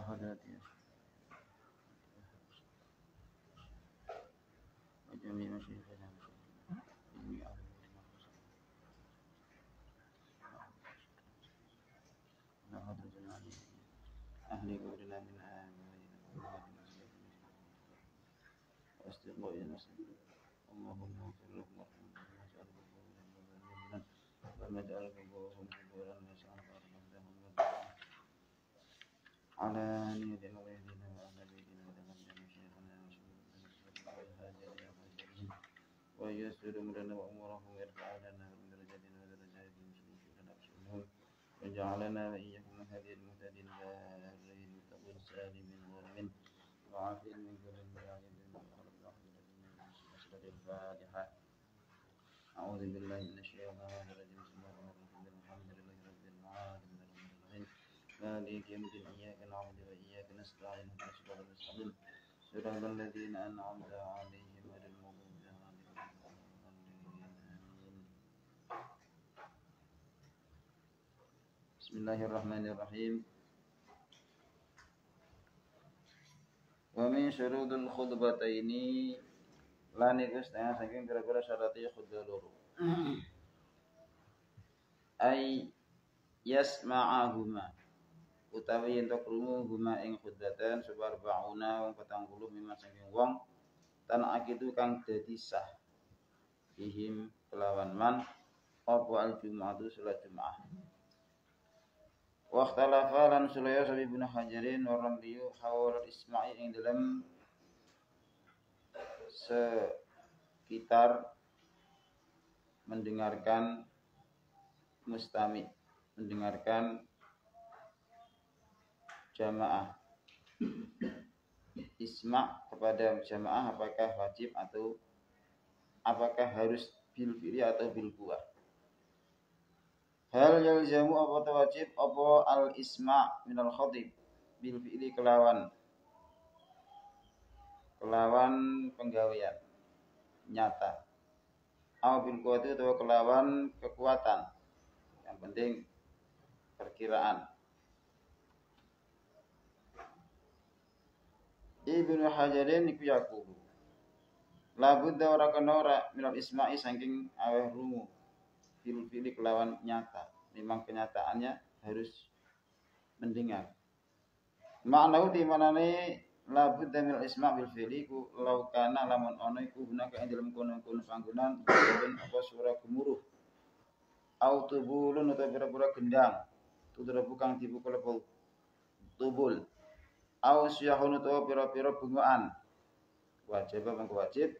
حضرتي وجميع مشايخنا وشيخنا أهل قبرنا من واستقبال المسلمين اللهم اغفر لهم وارحمهم واجعل قبورهم قبورا على نية الغيبين والنبيين وتقدم شيخنا ويسر أمرنا وأمورهم ويرفع لنا من درجاتنا ودرجاتهم شرورنا وشرورهم وجعلنا وإياكم من هذه المهتدين البارين المتقين السالمين الظالمين وعافين من كل مجاهد الفاتحة. أعوذ بالله من الشيطان الرجيم. بسم الله الرحمن الرحيم. الحمد لله رب العالمين مالك يوم الدين. إياك نعبد وإياك نستعين اهدنا الصراط المستقيم صراط الذين أنعمت عليهم غير المغضوب عليهم ولا الضالين. بسم الله الرحمن الرحيم. ومن شروط الخطبتين lan iku setengah saking kira-kira syaratnya khutbah loro. Ay yasma'ahuma utawi yen to krungu huma ing khutbatan subar bauna wong 40 mimma saking wong tan akitu kang dadi sah bihim kelawan man apa al jumu'atu salat Jumat. Wa ikhtalafa lan sulaya sabi Ibnu Hajarin wa Ramliyu hawal isma'i ing dalam sekitar mendengarkan mustami, mendengarkan jamaah. Isma' kepada jamaah apakah wajib atau apakah harus bil fi'li atau bil buah. Hal yalzamu apa wajib apa al isma' minal khatib bil fi'li kelawan penggawean nyata au bil quwwati atau kelawan kekuatan, yang penting perkiraan. Ibnu Hajarin iku yaqulu la budda ora kena ora minal isma'i saking aweh rungu bil fi'li kelawan nyata, memang kenyataannya harus mendengar. Makna di manane la budda minal isma' bil fi'li ku law kana lamun ana iku gunaka ing dalem kono-kono panggonan apa suara gemuruh au tubulun utawa pira-pira gendang tudra kang dipukul apa tubul au syahun utawa pira-pira bungaan wajib mangko wajib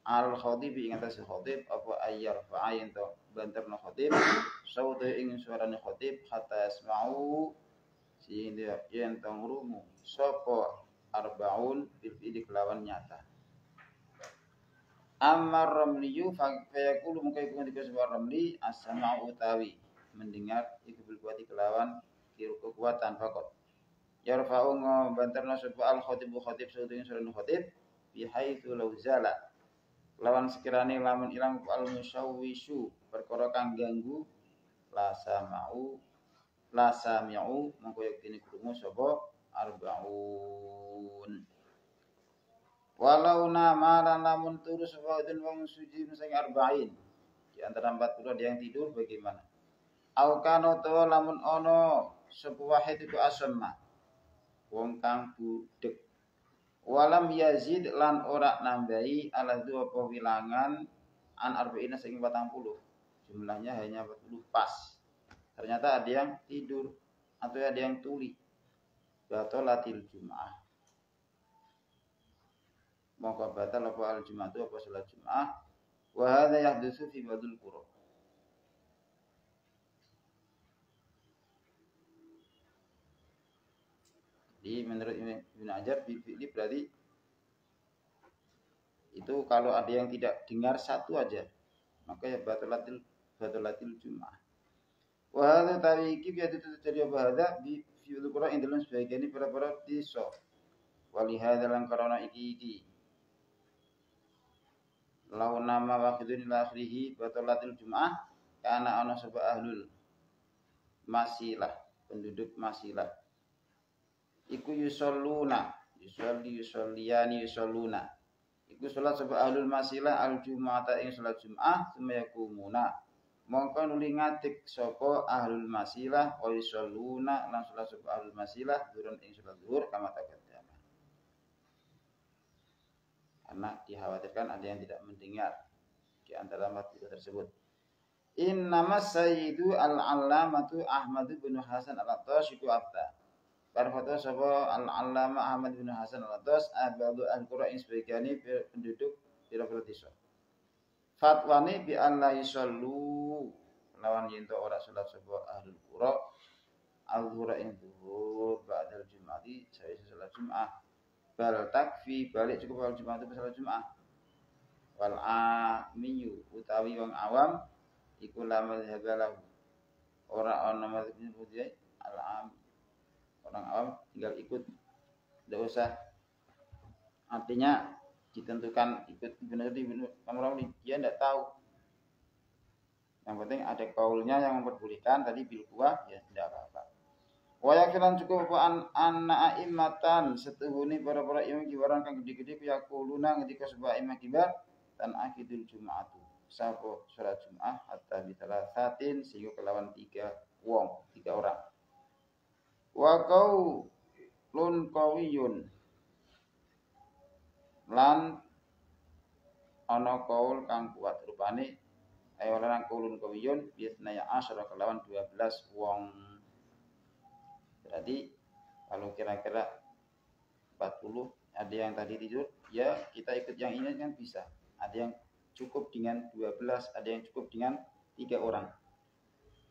al khatib ing atas khatib apa ayyar fa'ain to banterna khatib sautu ing suarane khatib hatta yasma'u sehingga yen tangrumu sapa arbaun bil fi'li kelawan nyata. Ammar ramliyu fa yaqulu mungkin iku ngendika sebuah ramli as-sama'u utawi mendengar iku bil kuwati kelawan kekuatan fakot. Yarfa'u banterna sapa al khatib sautin suran khatib bi haitsu law zala lawan sekirane lamun ilang al musyawwishu perkara kang ganggu la sami'u mongko yektine krungu sapa arbaun. Walau nama lan lamun turu sawadun wong suci sing arba'in di antara 40 ada yang tidur bagaimana? Au kana to lamun ana sapa wahid itu asamma wong kang budheg. Walam yazid lan ora nambahi ala apa wilangan an arba'ina sing 40. Jumlahnya hanya 40 pas. Ternyata ada yang tidur atau ada yang tuli. Batalatil Jum'ah. Maka batal apa al Jum'ah itu apa salat Jum'ah. Wa hadza yahdutsu fi ba'dil qura. Di menurut Ibnu Hajar fi'li berarti itu kalau ada yang tidak dengar satu aja maka ya batalatil Jum'ah. Wa hadza tariki bi jadi apa hadza di fi'il Qur'an dalam sebagian ini para tiso. Wali hadza lan karena iki law nama waqidun ila akhirih batalatil Jum'ah kana ana sapa ahlul masilah penduduk masilah iku yusalluna yusalliyani yusalluna iku salat sapa ahlul masilah al jumu'ata ing salat Jumat sumayakumuna mongko nuli ngatik sapa ahlul masilah wa yusalluna lan salat sapa ahlul masilah durun ing salat zuhur kama taqaddama karena dikhawatirkan ada yang tidak mendengar di antara materi tersebut. Innama sayyidu al-allamatu Ahmad bin Hasan al-Attas iku abda. Barfoto sapa al-allama Ahmad bin Hasan al-Attas abadu al-Qura ing sebagiane penduduk pira-pira desa. Fatwane bi alla yusallu lawan yen ora salat sapa ahlul qura al-zuhur ing zuhur ba'dal jum'ati saya salat Jumat. Bal takfi balik cukup al Jumat itu salat Jumat. Wal amiyu utawi wong awam iku la mazhabalahu ora ana mazhab Ibnu al-am orang awam tinggal ikut tidak usah artinya ditentukan ikut Ibnu Amrawli dia tidak tahu yang penting ada kaulnya yang memperbolehkan tadi bil kuah ya tidak apa-apa wa yakilan cukup apa anna a'immatan setuhune para-para imam kibaran kang gede-gede ku yaquluna ngendika sebuah imam kibar tan akidul jum'atu sapa salat Jumat hatta bitalasatin sehingga kelawan 3 orang. Wa qaulun qawiyun lan ana qaul kang kuat rupane ayo lan qaulun qawiyun biasna ya asyara kelawan 12 wong. Berarti kalau kira-kira 40 ada yang tadi tidur ya kita ikut yang ini kan bisa. Ada yang cukup dengan 12, ada yang cukup dengan 3 orang.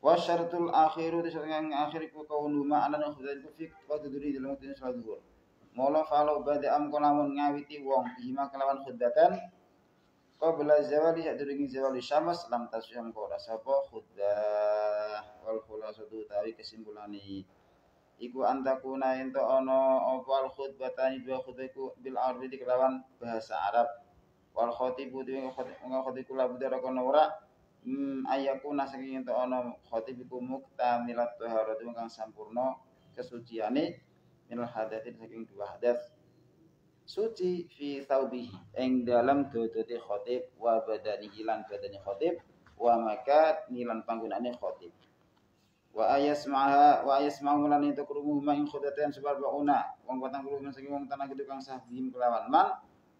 Wa syaratul akhiru disebutkan yang akhir iku kaunu ma'anan khudzain fi qadri dalam waktu salat zuhur. Mula falau bada'am kalamun ngawiti wong bima kelawan khuddatan qabla zawali sadurunge zawali syams lam tasyam qora sapa khuddah wal khulasatu tawi kesimpulane iku antakuna ento ana apa al khutbatani dua khutbah iku bil ardi kelawan bahasa Arab. Wal khatibu dewe khatibu la budara kono ora ayakuna saking ento ana khatibiku muktamilat taharatu kang sampurna kesuciane minal hadatsin saking dua hadas suci fi thawbihi ing dalam dodote khatib wa badanihi lan badani khatib wa maka nilan panggonane khatib wa ayasma'u lan ento krungu ing khudatan sebab bauna wong 40 saking wong tanah gedhe kang sahbim kelawan man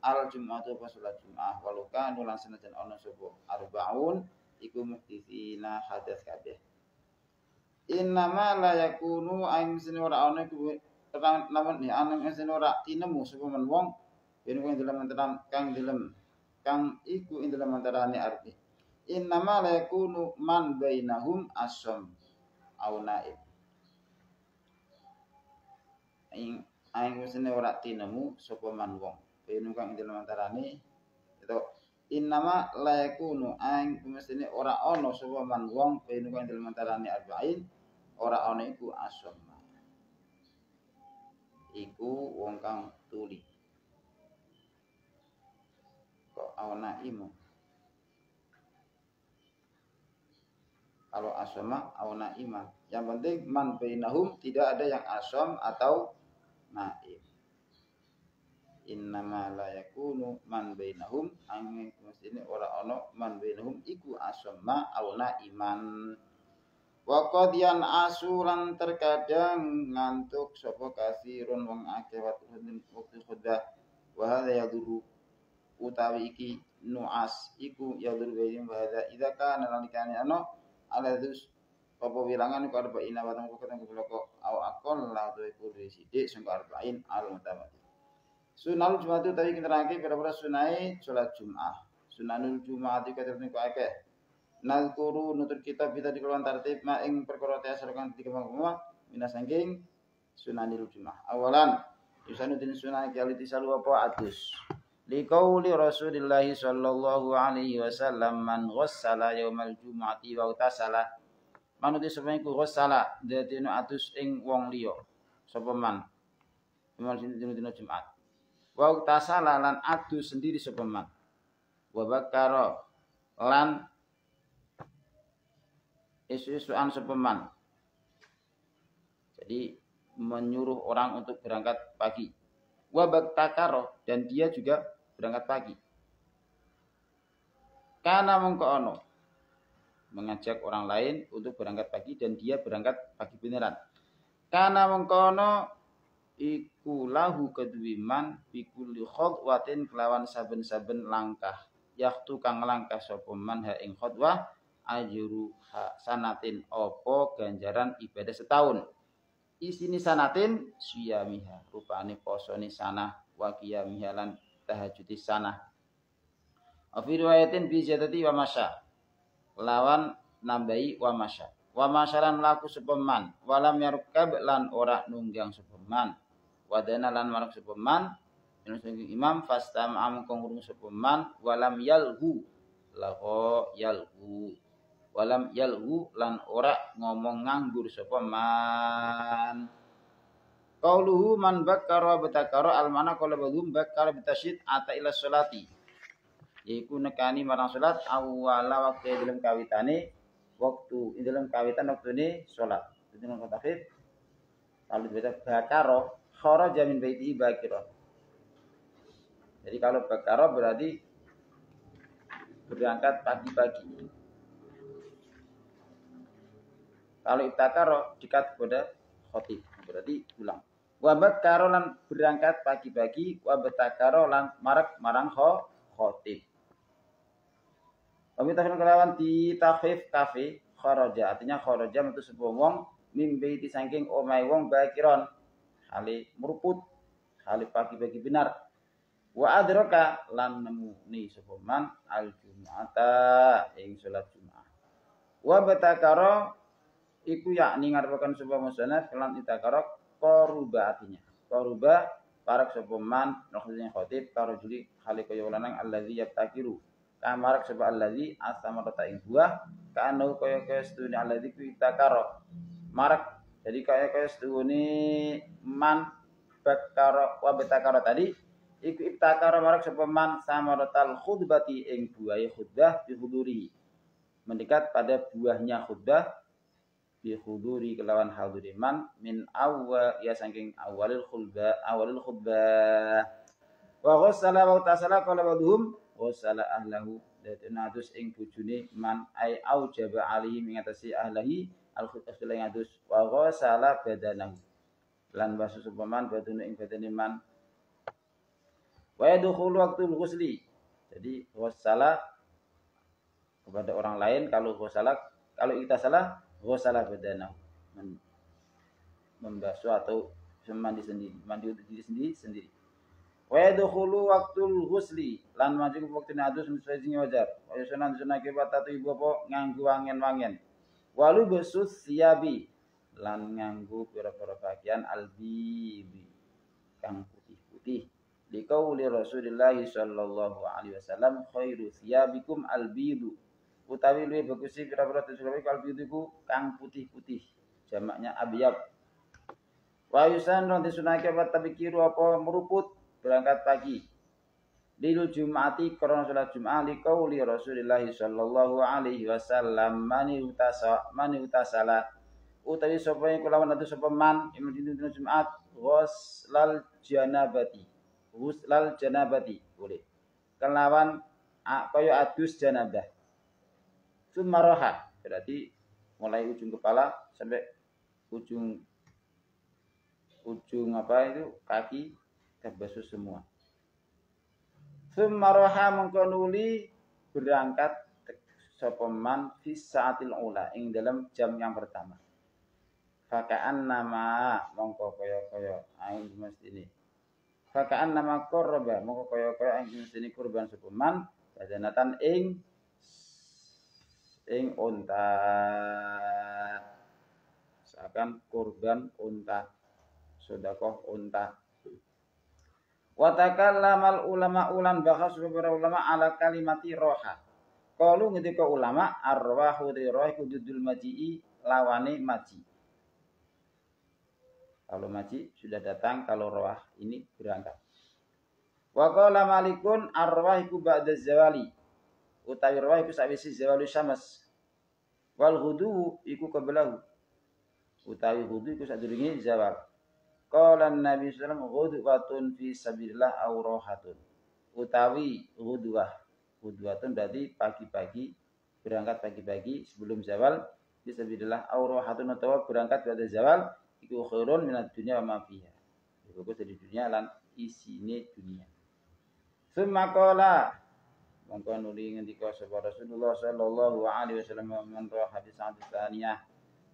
al jum'atu pas salat Jumat waluka nulang senajan ana sapa arbaun iku muhtisina hadas kabeh innama la yakunu ain sini ora ana iku namun ni ana sini ora tinemu sapa men wong yen kang dalam antaran kang iku ing dalam antarane arti innama la yakunu man bainahum asam au naib aing sini ora tinemu sapa man wong yen kang dalam antarane itu innama la yakunu aing mestine ora ana sapa man wong yen kang dalam antarane arba'in ora ana iku asam iku wong kang tuli kok ana imu kalau asama ana iman yang penting man bainahum tidak ada yang asam atau naib. Innama la yakunu man bainahum angin mestine ora ana man bainahum iku asamma auna iman wa qadiyan asuran terkadang ngantuk sapa kasirun wong akeh waktu khutbah wa hadza yaduru utawi iki nuas iku yaduru bayim wa hadza idza kana nalikane ana aladus apa wilangan iku arba ina wa tangko ketang kok au akon la tu iku sithik sing arba'in al mutamat. Sunanul Jumat itu tadi kita rangkai pada sunai sholat Jumat. Sunanul Jumat itu kata niku akeh. Nazkuru nutur kita di keluar tertib ma ing perkara tasarkan tiga mangkuma minas saking sunanul Jumat. Awalan yusanuddin sunai kali tisalu apa adus. Liqauli Rasulillah sallallahu alaihi wasallam man ghassala yaumal jumu'ati wa utasala. Manut sebenarnya ku ghassala dadi adus ing wong liya. Sapa man? Dina Jumat. Wa tasala lan adu sendiri sepeman wa bakara lan isu-isuan sepeman jadi menyuruh orang untuk berangkat pagi. Wa baktakaro, dan dia juga berangkat pagi. Kana mongko ono, mengajak orang lain untuk berangkat pagi dan dia berangkat pagi beneran. Kana mongko ono iku lahu kedwiman bikulli khadwatin kelawan saben-saben langkah. Yaktu kang langkah sapa man ha ing khadwah ajru sanatin opo ganjaran ibadah setahun. Isini sanatin siyamiha, rupane posone sanah wa qiyamiha lan tahajudi sanah. Afi riwayatin bi ziyadati wa masya, lawan nambahi wa masya. Wa masyalan laku sepeman, walam yarkab lan ora nunggang sepeman. Wadana lan marang sepeman, imam fastam am kong sepeman, walam yalhu laho yalhu. Walam yalhu lan ora ngomong nganggur sepeman. Qauluhu man bakkara batakara almana qala badhum bakkara bitasyid ata ila sholati. Yaiku nekani marang salat awala waktu dalam kawitane waktu dalam kawitan waktune salat. Itu nang tafsir. Kalau dibaca bakara kharaja min baiti bakira. Jadi kalau bakara berarti berangkat pagi-pagi. Kalau ibtakara dekat kepada khotib, berarti pulang. Wa bakara lan berangkat pagi-pagi, wa batakara lan marang khotib. Kami tafsir kelawan di takhfif kafe kharaja, artinya kharaja metu sebuah wong mimpi di saking omai wong bakiron hale meruput hale pagi-pagi benar. Wa adraka lan nemu ni sebuah man al jum'ata ing salat Jumat. Wa batakara iku yakni ngarepaken sebuah musannaf lan itakara qaruba, artinya qaruba parak sebuah man maksudnya khotib karo juli hale kaya lanang allazi yabtakiru kamarak sebab allazi asamarata ing buah kanu kaya sedune allazi itakara marak, jadi kaya sedune man bakara wa batakara tadi iku ibtakara marak sebab man samaratal khutbati ing buahe khutbah dihuduri, mendekat pada buahnya khutbah bihuduri kelawan haduri man min awwa ya saking awalil khutbah wa ghassala wa tasala qala badhum ghassala ahlahu datenadus ing bojone man ai aujaba alihi mengatasi ahlahi al khutbah lengadus wa ghassala badanahu lan basu supaman badune ing badane man wa yadkhulu waqtul ghusli, jadi ghassala kepada orang lain, kalau ghassala kalau kita salah ghusala badanahu, membasuh atau mandi sendiri, mandi untuk diri sendiri. Wa yadkhulu waqtul ghusli lan maju waktu adus sing wajar. Wa sunan sunake batatu ibu apa nganggo wangen-wangen. Walu besus siyabi lan nganggo pira-pira pakaian albibi kang putih-putih. Liqauli Rasulillah sallallahu alaihi wasallam khairu siyabikum albidu. Utawi luwih bagus pira-pira tujuh kalbi itu kang putih-putih, jamaknya abyab. Wa yusan lan disunake wa tabikiru apa meruput berangkat pagi. Lil Jum'ati karena salat Jumat liqauli Rasulillah sallallahu alaihi wasallam mani utasala utawi sapa yang kulawan atu sapa man ing dina Jumat ghuslal janabati boleh kelawan kaya adus janabah. Sumaraha berarti mulai ujung kepala sampai ujung apa itu kaki terbasuh semua. Sumaraha mengkonuli berangkat sopeman fi saatil ula ing dalam jam yang pertama. Fakaan nama mongko kaya aing mestine. Fakaan nama korba mongko kaya aing mestine kurban sopeman badanatan ing unta, seakan kurban unta, sedekah unta. Wa takallamal ulama ulan bahas beberapa ulama ala kalimati roha. Qalu ngendika ulama arwahu di roh kududul maji'i lawane maji. Kalau maji sudah datang, kalau roh ini berangkat. Wa qala malikun arwahiku ba'da zawali. Utawi roh iku sawise zawalus syams. Wal hudu iku kebelahu. Utawi hudu iku sadurunge zawal. Qala Nabi sallallahu alaihi wasallam ghudwatun fi sabilillah aw rahatun. Utawi ghudwatun berarti pagi-pagi, berangkat pagi-pagi sebelum zawal fi sabilillah aw rahatun atau berangkat pada zawal iku khairun minad dunya wa ma fiha. Bagus dari dunia lan isine dunia. Summa qala mongko nuli ngendika sapa Rasulullah sallallahu alaihi wasallam man ra hadis tsaniyah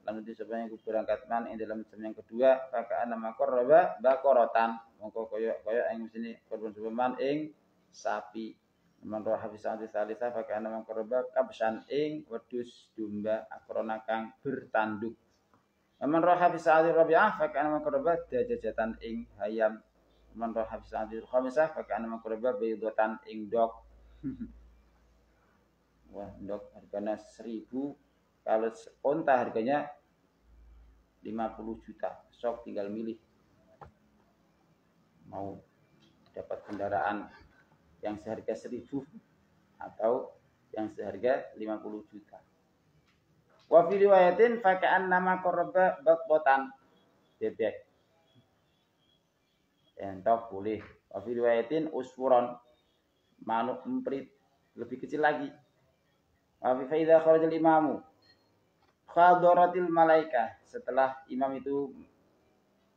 lan itu sebenarnya berangkat man ing dalam jam yang kedua pakai nama qarraba baqaratan mongko kaya ing sini korban sepeman ing sapi man ra hadis tsaniyah pakai nama qarraba kabsan ing wedhus domba akrona kang bertanduk. Man roha fi sa'atir rabi'ah fa kana makraba dajajatan ing hayam. Man roha fi sa'atir khamisah fa kana makraba baydatan ing dok. Wah, dok harganya 1.000. Kalau unta harganya 50 juta. Sok tinggal milih. Mau dapat kendaraan yang seharga 1.000 atau yang seharga 50 juta. Wa fi riwayatin fa ka'annama qarraba baqbatan bebek. Entok boleh. Wa fi riwayatin usfuron manuk emprit lebih kecil lagi. Wa fi faidha kharajal imamu khadaratil malaikah setelah imam itu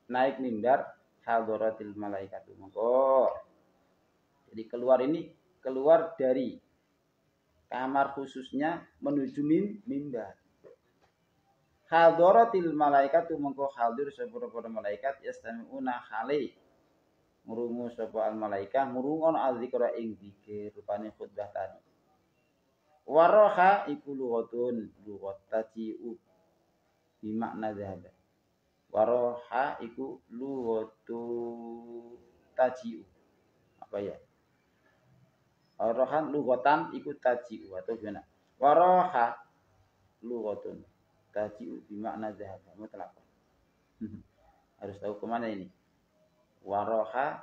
naik mimbar khadaratil malaikatu monggo. Jadi keluar dari kamar khususnya menuju mimbar. Hadaratil malaikatu mongko hadir sapa para malaikat yastami'una khali murungu sapa al malaikah murungon azikra ing zikir rupane khutbah tadi. Waraha iku lughatun lughat taji'u bi makna zahab. Waraha iku lughatu taji'u. Apa ya? Warahan lughatan iku taji'u atau gimana? Waraha lughatun taji'u bimakna zahab mutlaq. Harus tahu kemana ini. Waroha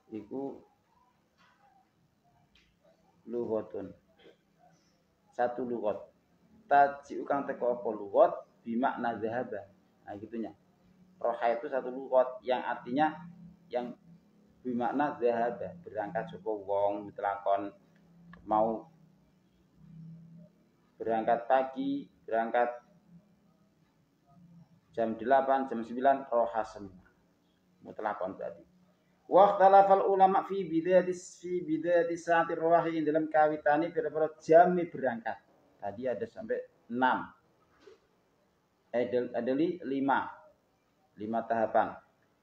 iku lughatun. Satu lughat. Taji'u kang teko apa lughat bimakna zahab. Nah gitunya. Roha itu satu lughat yang artinya yang bimakna zahab, berangkat sapa wong mutlaqon mau berangkat pagi, berangkat jam 8, jam 9 roha semua. Mutlaqon berarti. Wa ikhtalafal ulama fi bidayati sa'atir rawahi dalam kawitane pada jam berangkat. Tadi ada sampai 6. Ada 5 tahapan.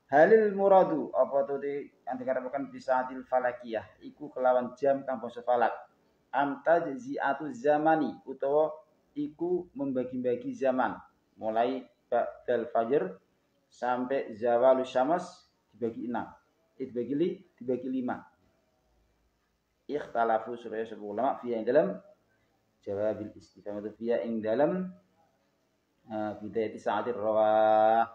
Halil muradu apa tu yang dikatakan di saatil falakiyah iku kelawan jam kang basa falak. Amta jazi'atu zamani utawa iku membagi-bagi zaman mulai ba'dal fajr sampai zawalus syams dibagi 6 dibagi 5 ikhtalafu suraya sebuah ulama fiya ing dalam jawabil istifhamatu fiya ing dalam bidayati sa'atir rawah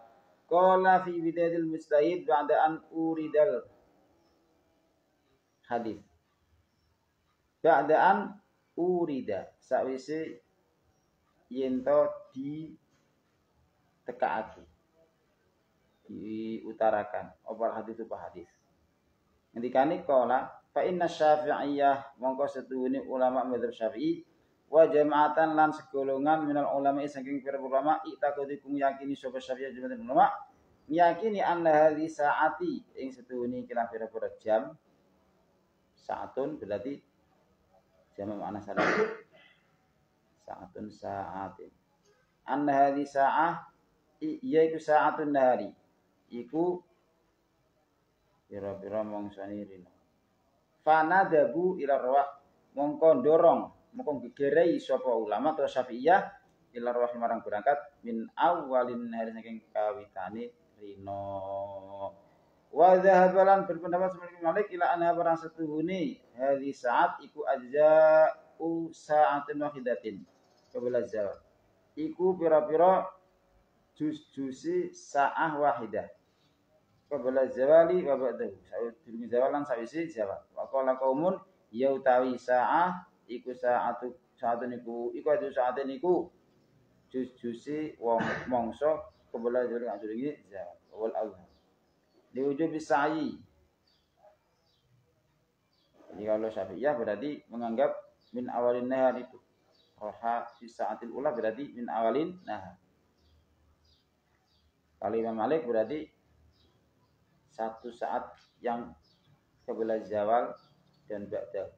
qala fi bidayatil mustahid ba'da an uridal hadis ba'daan urida sawise yento di tekaake diutarakan opal hadis itu hadis ngendikane qala fa inna syafi'iyah mongko setuhune ulama madzhab Syafi'i wa jama'atan lan segolongan minal ulama saking para ulama itakudi kung yakini sapa Syafi'i jumatan ulama yakini anna hadhi sa'ati ing setuhune kira-kira jam saatun berarti jama makna salat sa'atun sa'atin anna hadhi sa'ah yaiku sa'atun nahari iku pira-pira mongsane rino fanadabu ila rawah mongko ndorong mongko gegerei sapa ulama atau Syafi'iyah ila rawah marang berangkat min awalin hari saking kawitane rino wa dhahabalan berpendapat seperti Malik ila anha barang setuhune hadhi saat iku ajza'u sa'atin wahidatin qabla zawal iku pira-pira juz-juzi sa'ah wahidah qabla zawali wa ba'dahu durunge zawal lan sawise zawal wa qala qaumun ya utawi sa'ah iku sa'atun iku adu sa'atin iku jus-jusi wong mongso kebala juri ngajuri zawal wal awal diwujud bisa'i. Jadi kalau Syafi'iyah berarti menganggap min awalin nahar itu roha fi sa'atil ula berarti min awalin nahar. Kalau Imam Malik berarti satu saat yang kebala zawal dan ba'da.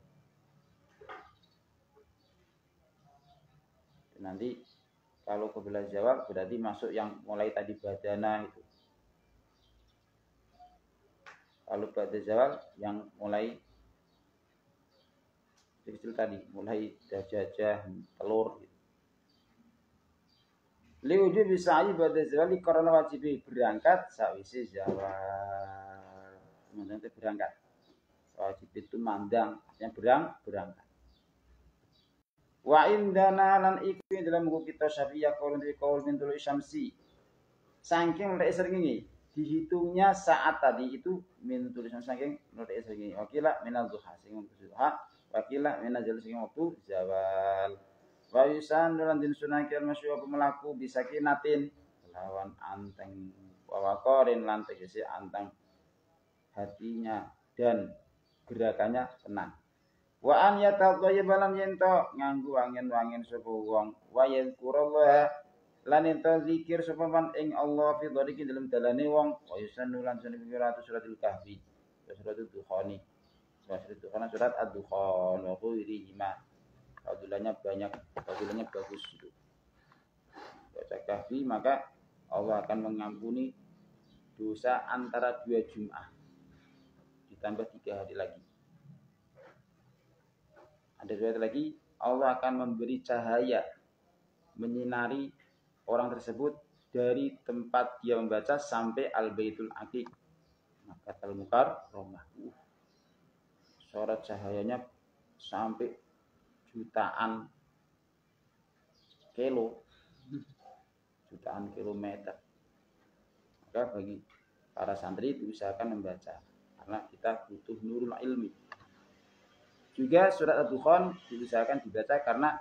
Nanti kalau kebala zawal berarti masuk yang mulai tadi badana itu. Kalau ba'da zawal yang mulai kecil tadi, mulai jajah, telur gitu. Liwujud bisa'i ba'da zawal karena wajib berangkat sawise zawal. Mandang itu berangkat. Wajib itu mandang, artinya berangkat. Wa indana lan iku dalam buku kita Syafi'iyah qaulun fi qaul min tulu syamsi. Saking lek seringi dihitungnya saat tadi itu min tulu syamsi saking lek seringi. Wakila minal duha sing duha, wakila minazal sing waktu zawal. Wa yusan lan din sunakil masyuwa pemelaku bisa kinatin lawan anteng wa waqarin lan tegese anteng hatinya dan gerakannya tenang. Wa an yatadhayyaba lam yento nganggo angin-angin sapa wong wa yadhkurullah lan ento zikir sapa man ing Allah fi dhalika dalam dalane wong wa yusannu lan sunan suratul kahfi suratul dukhani surat ad-dukhan wa ghairihima fadilahnya banyak fadilahnya bagus itu baca kahfi maka Allah akan mengampuni dosa antara 2 Jumat ditambah 3 hari lagi. Ada riwayat lagi, Allah akan memberi cahaya menyinari orang tersebut dari tempat dia membaca sampai Al-Baitul Atiq. Maka Al-Mukarramah. Sorot cahayanya sampai jutaan kilometer. Maka bagi para santri diusahakan membaca karena kita butuh nurul ilmi. Juga surat Ad-Dukhan diusahakan dibaca karena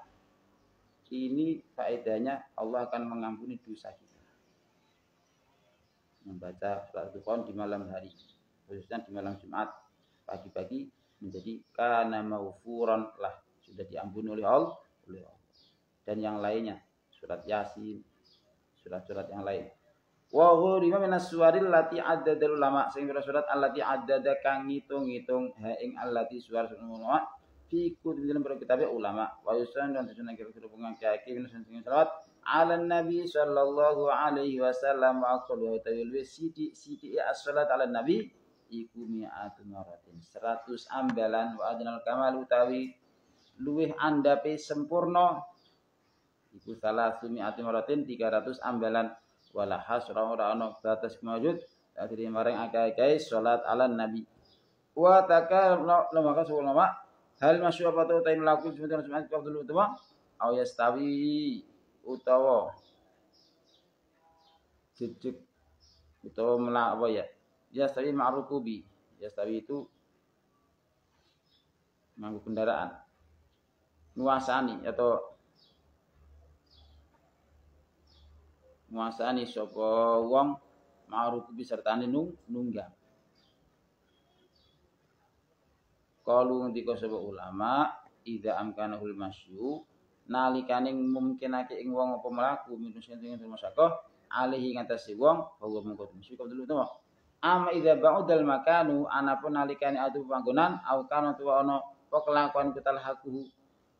ini faedahnya Allah akan mengampuni dosa kita. Membaca surat Ad-Dukhan di malam hari, khususnya di malam Jumat pagi-pagi menjadi kana maufuran lah sudah diampuni oleh Allah. Dan yang lainnya surat Yasin, surat-surat yang lain. Wa ghurima minas suwaril lati addadal ulama sing surat allati addada kang ngitung-ngitung ha ing allati suwar ulama fi kutub dalam kitab ulama wa yusan dan sunan kira-kira pengangkaki min sing selawat ala nabi sallallahu alaihi wasallam wa aqlu tawil siti as-salat ala nabi iku mi'atun maratin 100 ambalan wa adnal kamal utawi luwih andape sempurna iku salah mi'atun maratin 300 ambalan wala hasra ora ana batas mawjud dadi marang akeh-akeh salat ala nabi wa takalla maka ulama hal masyu apa ta utawi mlaku sebentar Jumat dulu utawa au yastawi utawa jejeg utawa melak apa ya yastawi ma'rukubi yastawi itu nganggo kendaraan nguasani atau nguasani sapa wong ma'ruf bisertane nunggang. Kalu ngendika sapa ulama idza amkanahul masyu nalikane mungkinake ing wong apa mlaku minus sing masakah alihi ngatasi wong bahwa mengko masyu dulu to. Ama idza ba'udal makanu anapun nalikane adu panggonan au kana tuwa ana apa kelakuan kutalhaku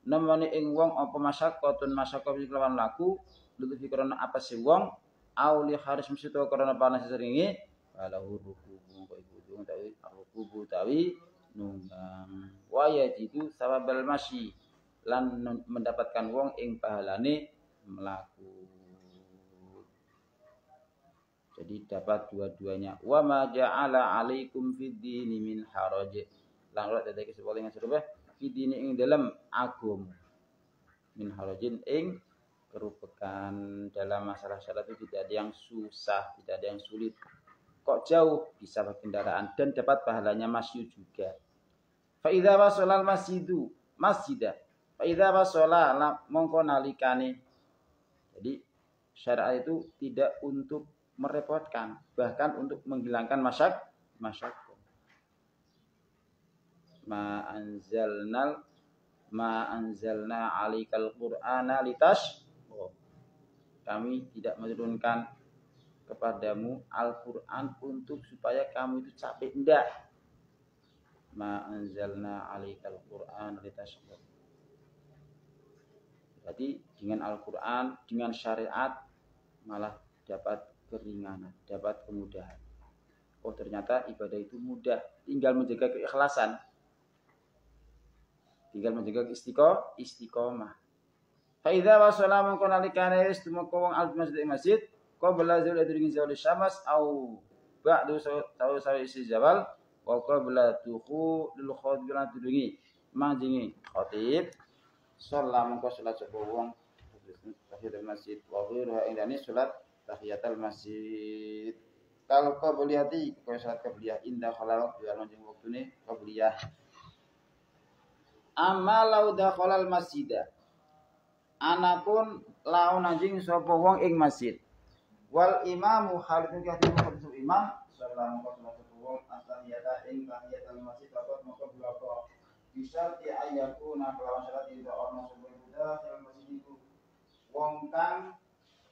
nemene ing wong apa masakotun masakah kelawan laku lutu fikrana apa si wong au li harus mesti to karena panas seringi walau rukubu kok ibu tawi rukubu tawi nunggang wa yajidu sawabal masyi lan mendapatkan wong ing pahalane melaku. Jadi dapat dua-duanya. Wa ma ja'ala 'alaikum fid dini min haraj. Lan ora dadi kesepolingan serupa fid dini ing dalam agama min harajin ing kerupakan dalam masalah salat itu tidak ada yang susah, tidak ada yang sulit. Kok jauh bisa pakai kendaraan dan dapat pahalanya masyu juga. Fa idza wasalal masjidu masjidah. Fa idza wasala mongko nalikane. Jadi Syariat itu tidak untuk merepotkan, bahkan untuk menghilangkan masyaqqah. Ma anzalna 'alaikal qur'ana kami tidak menurunkan kepadamu Al-Qur'an untuk supaya kamu itu capek, enggak. Ma anzalna 'alaikal qur'ana litashqa. Jadi dengan Al-Qur'an, dengan syariat malah dapat keringanan, dapat kemudahan. Oh, ternyata ibadah itu mudah, tinggal menjaga keikhlasan. Tinggal menjaga istiqomah. Fa idza wasala man kana likana yastumaka wong al masjid qabla zawal adringin zawal syamas au ba'du saw isi zawal wa qabla tuhu lil khutbah tudungi manjingi khatib sallam mengko salat sapa wong tahiyatul masjid wa ghairuha indani salat tahiyatul masjid. Kalau qabliyati kaya salat qabliyah indah khalal waqtu manjing waktune qabliyah. Amma lau dakhalal masjidah. Anapun laun anjing sapa wong ing masjid. Wal imamu khalidun kathir sapa imam sallallahu alaihi wasallam at-tahiyata ing tahiyatul masjid dapat maka berapa bisa ti ayakuna kelawan salat ida ono sebelum budak dalam masjid itu wong kang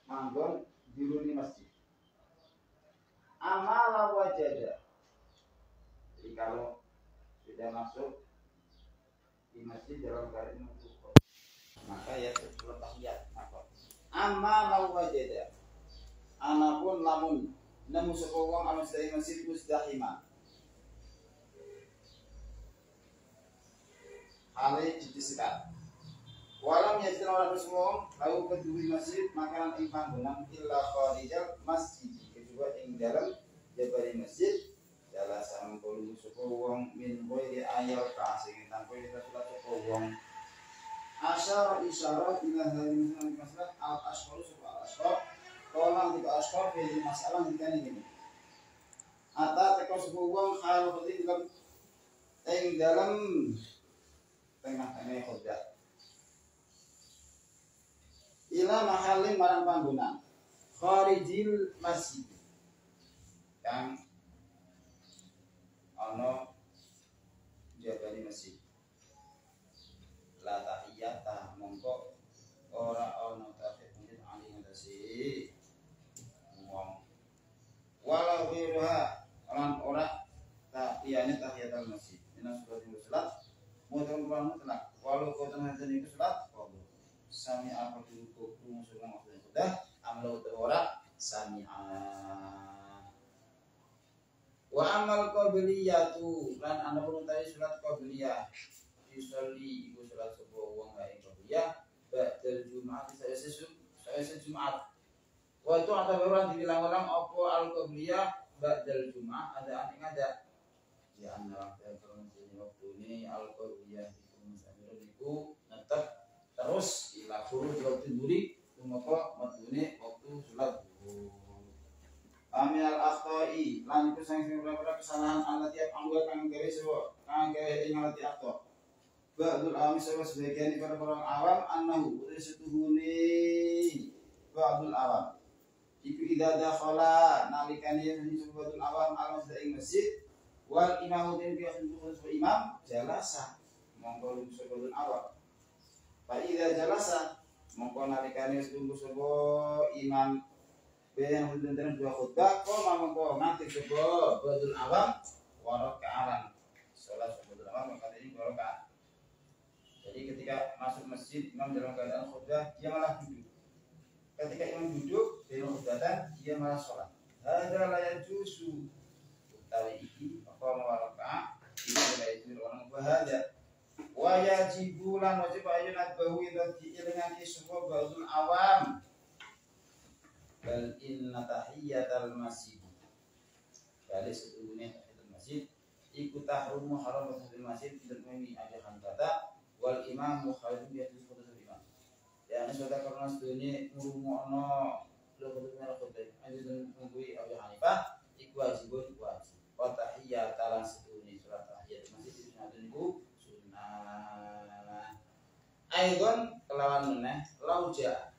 manggon jero di masjid. Amala wajada. Jadi kalau sudah masuk di masjid dalam keadaan mengukur, maka ya sebelum tahiyat apa? Amma lau wajada. Anapun lamun nemu sapa wong ana sedaya masjid muzdahima. Hale disekat. Walam yajid ora wong lau kedui masjid makanan ing panggonan illa kharijal masjid. Kedua ing dalam jabari masjid dalam sampul sapa wong min ghairi ayal kasing tanpa salat sapa wong asyara isyarat ila hadhihi masalah al ashqar sapa al ashqar kalau kita ashqar fi masalah ini ata teko sapa wong hal khudin dalam tengah-tengah khutbah ila mahallin marang panggonan kharijil masjid yang ono jabani masjid la tahiyata mongko ora ono tahiyat ali ngatasi wong walau ghairuha lan ora tahiyane tahiyatul masjid minas salatul salat mudun mutlak walau kotan hadani salat sami apa dulu musuh maksudnya sudah amlo ora sami'a. Wa amal qabliyatu lan ana pun tadi salat qabliyah disolli iku salat sapa wong lae qabliyah ba'dal Jumat saya Jumat. Wa itu ada orang dibilang-ulang apa al qabliyah ba'dal Jumat ada ada ya ana waktu ini al qabliyah itu musafir iku tetap terus ila khuruj waktu duri maka matune waktu salat Amil akhtoi lan iku sing beberapa kesalahan alat tiap anggota kang gawe sewa kang gawe ing alat akhtoi. Ba'dul awam sebagian para orang awam annahu setuhune ba'dul awam. Iku idza dakhala nalikane ba'dul awam al-masjid ing masjid wal imamu tin fi imam jalasa monggo ba'dul awam. Fa idza jalasa monggo nalikane sapa imam yang mendengarkan dua khutbah, kau mampu nanti coba badul awam warok ke alam. Salat badul awam maka ini warok ke. Jadi ketika masuk masjid imam dalam keadaan khutbah dia malah duduk. Ketika imam duduk dalam khutbah dia malah sholat. Ada layak jusu utawi iki apa warok ke. Ini adalah itu orang bahagia. Wajibulan wajib ayunat bahu itu diiringan semua badul awam. Bal inna tahiyatal masjid bali setuhune tahiyatul masjid iku tahrumu haram tahiyatul masjid tidak memi ada kata wal imamu khalidun yaqulu qudus imam ya ana sudah karena setuhune ngurungokno lho kudu khutbah anjun ngui Abu Hanifah iku wajibun wajib wa tahiyatal setuhune surat tahiyatul masjid sunatun sunnah aidon kelawan meneh lauja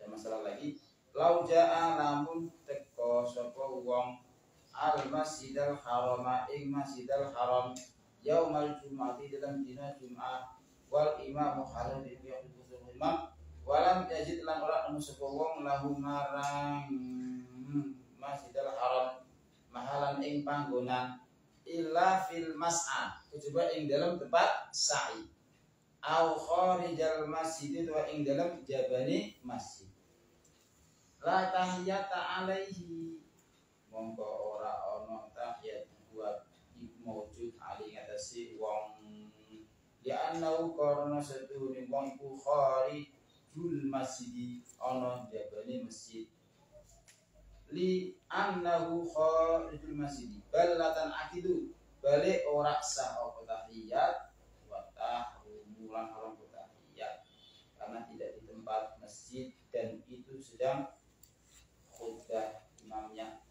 masalah lagi lau jaa lamun teko sapa wong al masjidal harama ing masjidal haram yaumal jum'ati dalam dina Jumat wal imamu halal bi yaqtul imam walam yajid lan ora nemu sapa wong lahu marang masjidal haram mahalan ing panggonan illa fil mas'a kejaba ing dalam tempat sa'i au kharijal masjid wa ing dalam jabani masjid la tahiyata alaihi mongko ora ana tahiyat buat iku maujud ali ngatasi wong ya anau karena setune wong iku kharijul masjid ana jabani masjid li annahu kharijul masjid balatan akidu balik ora sah apa tahiyat wa tahumulan haram tahiyat karena tidak di tempat masjid dan itu sedang khutbah imamnya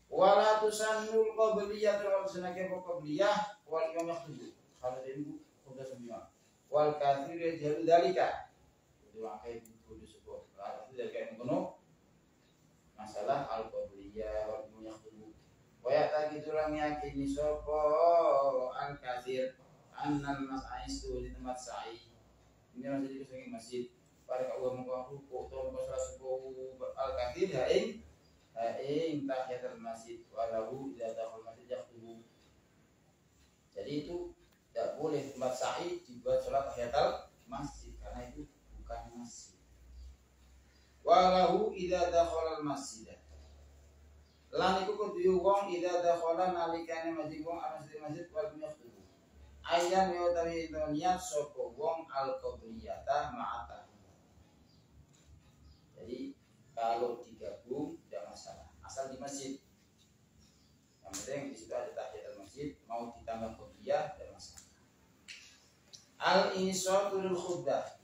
wala tusannul qabliyah wal sunakeh qabliyah wal imam yakhtub kalau itu khutbah semua wal kathir jalu dalika itu akai kudu sebut kalau tidak kayak ngono masalah al-qabliyah wal muyakhulu wa ya'taqidu lam yakini sapa al-kathir annal mas'ais tu di tempat sa'i ini masih di samping masjid pada kau muka ruku atau muka salat al-kathir haing tahiyatul masjid walahu idza dakhal masjid yakhubu jadi itu tidak boleh tempat sa'i dibuat salat tahiyatul masjid karena itu bukan masjid walahu idza dakhala al-masjid lan iku kudu wong idza dakhala nalikane masjid wong masjid wal yakhtub ayyan yo tawi niat sapa wong al-qabliyata ma'ata jadi kalau digabung tidak masalah asal di masjid yang penting di situ ada tahiyatul masjid mau ditambah qabliyah tidak masalah al-insatul khutbah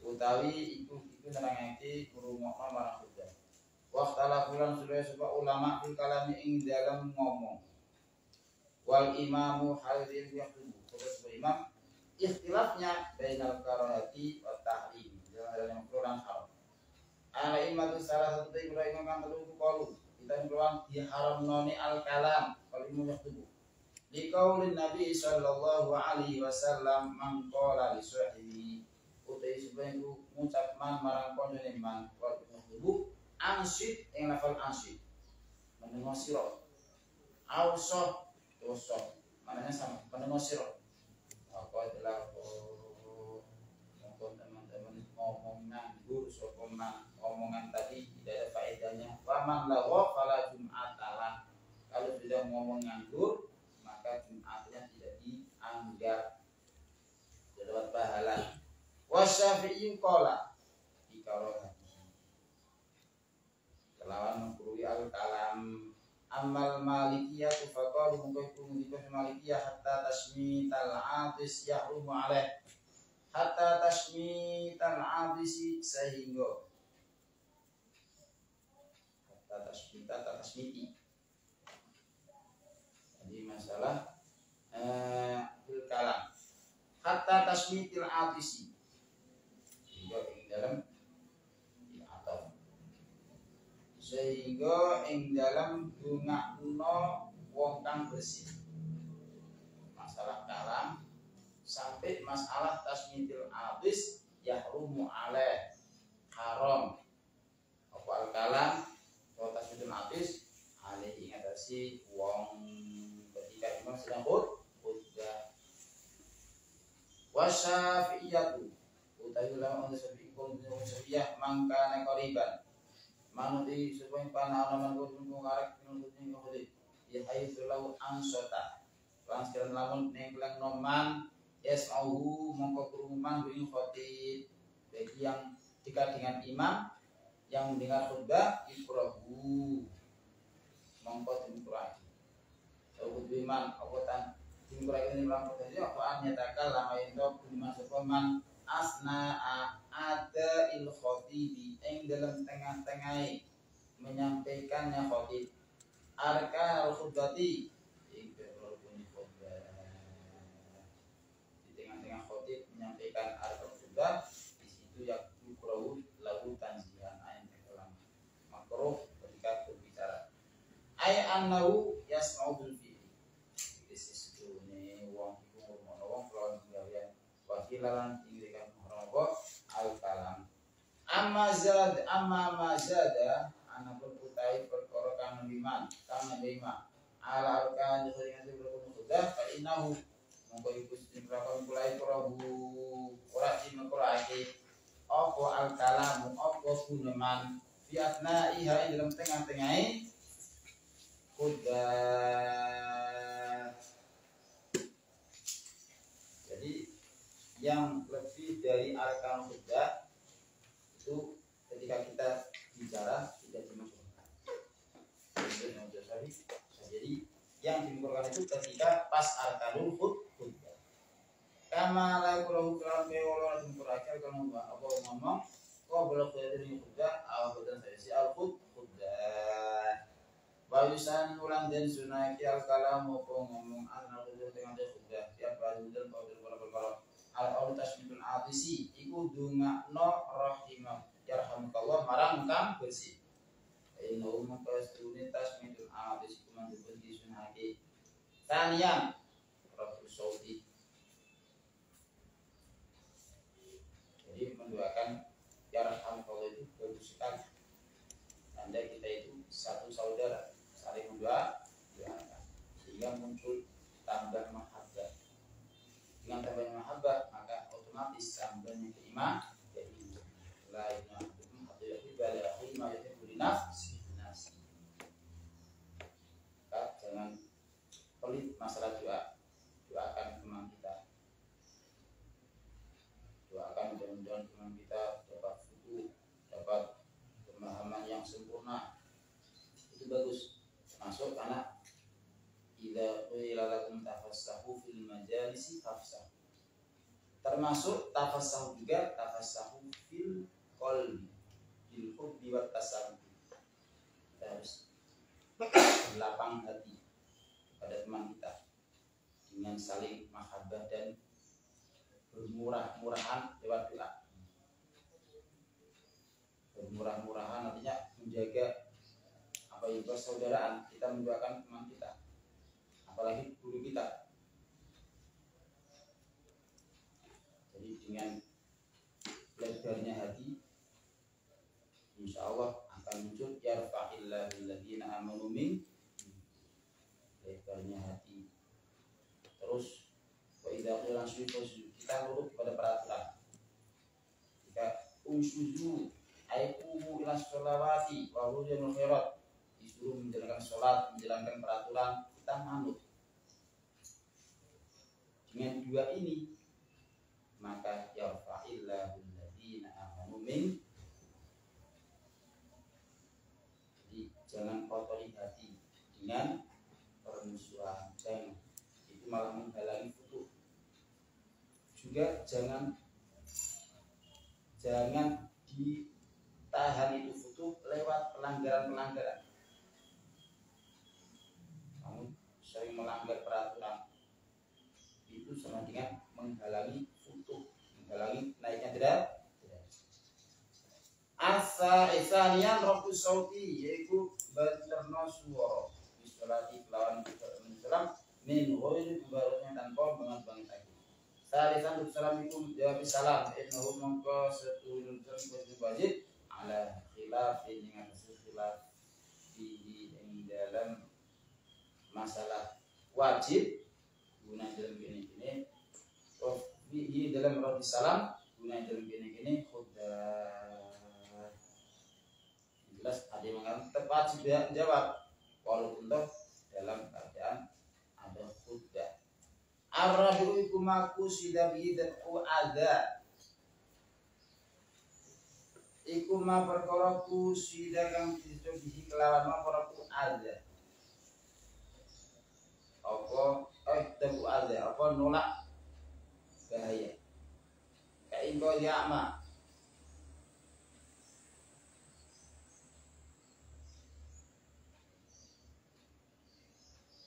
utawi iku nerangake ngrungokno marang khutbah. Waqtala fulan sudah sebab ulama fil kalami ing dalam ngomong. Wal imamu hadirin yaktubu. Terus imam ikhtilafnya bainal karahati wa tahrim. Dalam yang kurang haram. Ana imatu salah satu dari Ibrahim kan telu qalu. Kita keluar diharam noni al kalam kalau imam yaktubu. Di qaulin Nabi sallallahu alaihi wasallam man qala li sahibi utai sebenarnya ngucap man marang konjone man waktu tubuh ansyid yang lafal ansyid mendengar siro ausoh dosoh mananya sama mendengar siro apa adalah mungkin teman-teman ngomong nganggur sokoman omongan tadi tidak ada faedahnya waman lawa fala jum'atalah kalau sudah ngomong nganggur maka jum'atnya tidak dianggap dapat pahala wasyafi'i qala ikarahati kelawan mengkurui al-kalam amal malikiyah faqalu mungkaitu mengikut malikiyah hatta tasmital atis yahrumu alaih hatta tasmital abisi sehingga hatta tasmiti jadi masalah al-kalam hatta tasmitil atisi dalam atau sehingga ing dalam dungakno wong kang bersih masalah kalam sampai masalah tasmitil atis yahrumu alaih haram apa al kalam atau tasmitil atis alaihi ngatasi wong ketika imam sedang khutbah wasyafi'iyatu utawi ulama untuk syafi'iyah mangkana qariban manuti supaya panah man kudu ngarep nunggu khutbah ya haitsu lau ansota lan sekiranya lamun nengkleng noman yas'auhu mongko keruman ing khotib bagi yang dekat dengan imam yang mendengar khutbah ikrahu mongko dimkurang khutbah iman apotan dimkurang ini melakukan tadi apaan nyatakan lama itu dimasuk man asna ada il khotibi ing dalam tengah-tengah menyampaikannya khotib arkan al khutbati ing berrukun khutbah di tengah-tengah khotib menyampaikan arkan khutbah di situ yang yukrahu lagu ay annahu yasma'u bil fi'li isisune wong iku ngono wong kelawan gawean wakilan ingrikan apa al kalam amma mazada anapun utai perkara kang liman ala arkan dengan berkumpul sudah fa innahu mongko iku stimulakon mulai prabu ora dimengkorake apa al kalamu apa guneman fiatna iha dalam tengah-tengahe kuda. Jadi yang lebih dari arkan kuda itu ketika kita bicara tidak dimasukkan. Jadi yang dimasukkan itu ketika pas arkanul kuda. Kama la kulahu kalam bewala dimasukkan kalau apa ngomong kau belum dari kuda atau dan saya si al kuda. Bayusan ulang dan sunaki al kalam maupun ngomong anak kuda dengan kuda. Tiap baru dan kau berkorban al-tasmidul atisi iku dungakno rahimah yarhamukallah marang kang bersih inna umma qastune tasmidul atisi kumandhut disunake tanian rabbus sauti. Jadi mendoakan yarhamukallah itu bagus sekali. Anda kita itu satu saudara saling mendoakan sehingga muncul tambah mahabbah. Dengan tambahnya mahabbah maka otomatis tambahnya keiman jadi lainnya hukum atau balik akhi ma yuhibbu li nafsi. Jangan pelit masalah doa. Doakan teman kita. Doakan mudah-mudahan teman kita dapat fuku, dapat pemahaman yang sempurna. Itu bagus. Masuk anak idza qila lakum tafassahu fil majalisi fafsah. Termasuk tafassahu juga tafassahu fil qalbi bil hubbi wat tasabbuh. Harus lapang hati pada teman kita dengan saling mahabbah dan bermurah-murahan lewat doa. Bermurah-murahan artinya menjaga apa itu persaudaraan, kita mendoakan teman kita. Apalagi guru kita. Jadi dengan lebarnya hati insya Allah akan muncul yarfa'illahu alladziina aamanu minkum. Lebarnya hati. Terus wa idza qila kita nurut kepada peraturan. Jika usuzu ayqumu ila sholawati wa hujjanul khairat disuruh menjalankan sholat, menjalankan peraturan, kita manut. Dengan dua ini maka yarfa'illahu alladziina aamanu minkum. Jadi jangan kotori hati dengan permusuhan, jangan itu malah menghalangi futuh. Juga jangan ditahan itu futuh lewat pelanggaran-pelanggaran. Kamu sering melanggar peraturan itu sama dengan menghalangi futuh, menghalangi naiknya derajat. Isanian rabbus sauti yaitu berterno suara bisolati kelawan menjelang min ghairi mubaraknya tanpa banget lagi. Salisan salam itu jawab salam innahu mongko setulun wajib ala khilaf dengan khilaf di dalam masalah wajib guna dalam gini di dalam roti salam guna dalam gini khudar. Jelas ada yang mengatakan tepat jawab walaupun toh dalam keadaan ada khudar. Ar-rabi'u iku maku sida bid'u adza. Iku ma perkara ku sida kang dicobi kelawan ma perkara ku adza. Apa tebu adza apa nolak bahaya. Kain kau ya'ma.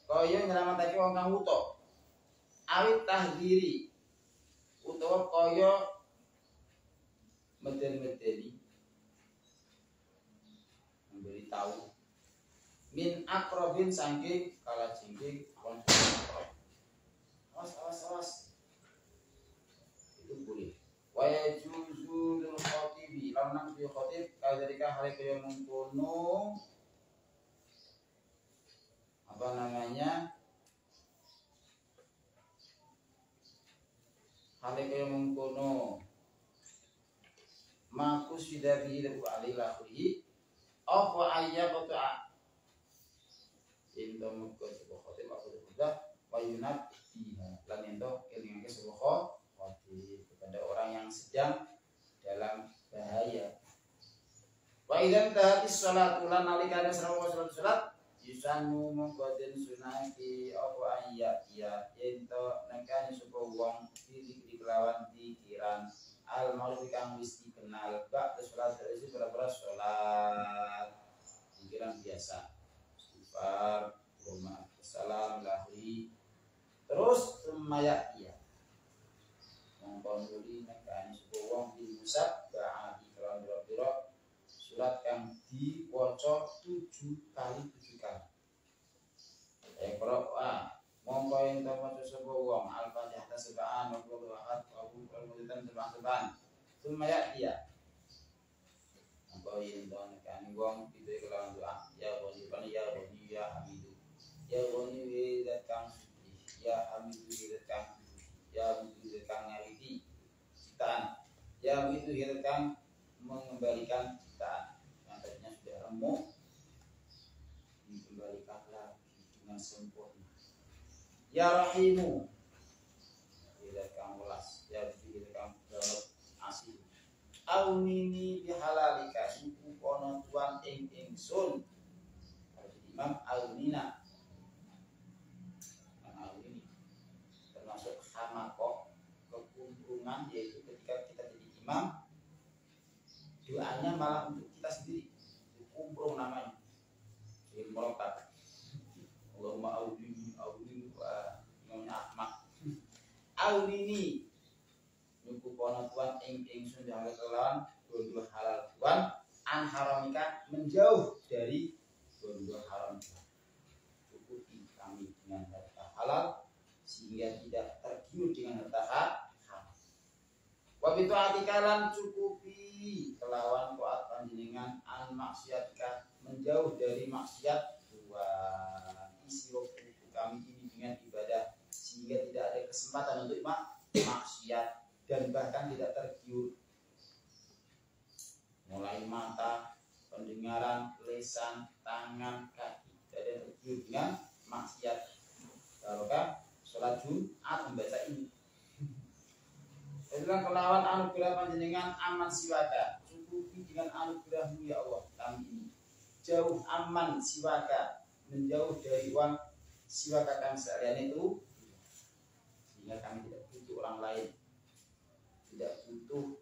Kaya nyelamatake wong kang wuta. Awit tahdiri utawa kaya meden-medeni memberitahu min akrobin saking kala jengking konsumen. Awas itu boleh. Wa yajuzu lil khatibi lanang bi khatib kadzalika hal kaya mengkono apa namanya hal kaya mengkono maku sudah bihi alila kuri apa ayyabatu ento muka sebuah khatib aku sudah wayunat lan ento kelingake sebuah khatib kepada orang yang sedang dalam bahaya. Wa idzan tahatis sholatu lan nalikane salat yusanu mongko den sunati apa ayat ya ento nekane sapa wong di kelawan pikiran al maulid kang wis dikenal bak salat dari berapa salat pikiran biasa istighfar wa salam lahri terus semaya iya mongko nuli nekane sapa wong di musab ba'ati kelawan pira-pira surat kang diwaca 7 kali. Mongko ento maca sapa wong al-Fatihah sab'an wa qul ahad wa qul al-mu'minun sab'an. Sumaya dia. Mongko ento nekani wong pitu kelawan doa ya Ghani ya Hamidu. Ya Ghani we zat kang suci. Ya Hamidu we zat kang suci. Ya Hamidu zat kang nyariti ciptaan. Ya Hamidu zat kang mengembalikan ciptaan. Yang tadinya sudah remuk dikembalikan lagi dengan sempurna. Ya Rahimu tidak kamu ulas ya tidak kamu jawab asih aunini bihalalika suku kono tuan ingsun Imam aunina aunini termasuk hamakoh kekumpungan yaitu ketika kita jadi imam doanya malah untuk kita sendiri kumprung namanya jadi melekat Allahumma aunini aunini nyukup pono tuan ingsun yang kelawan dua halal tuan an haramika menjauh dari dua haram cukupi kami dengan harta halal sehingga tidak tergiur dengan harta haram wabitu atikalan cukupi kelawan kuat panjenengan an maksiatika menjauh dari maksiat dua isi waktu kami ini dengan ibadah sehingga tidak ada kesempatan untuk maksiat dan bahkan tidak tergiur mulai mata, pendengaran, lisan, tangan, kaki tidak ada tergiur dengan maksiat. Barokah sholat Jumat membaca ini. Itulah kelawan anugerah panjenengan aman siwaka cukupi dengan anugerahmu ya Allah kami ini jauh aman siwaka menjauh dari uang siwaka kami sekalian itu sehingga kami tidak butuh orang lain, tidak butuh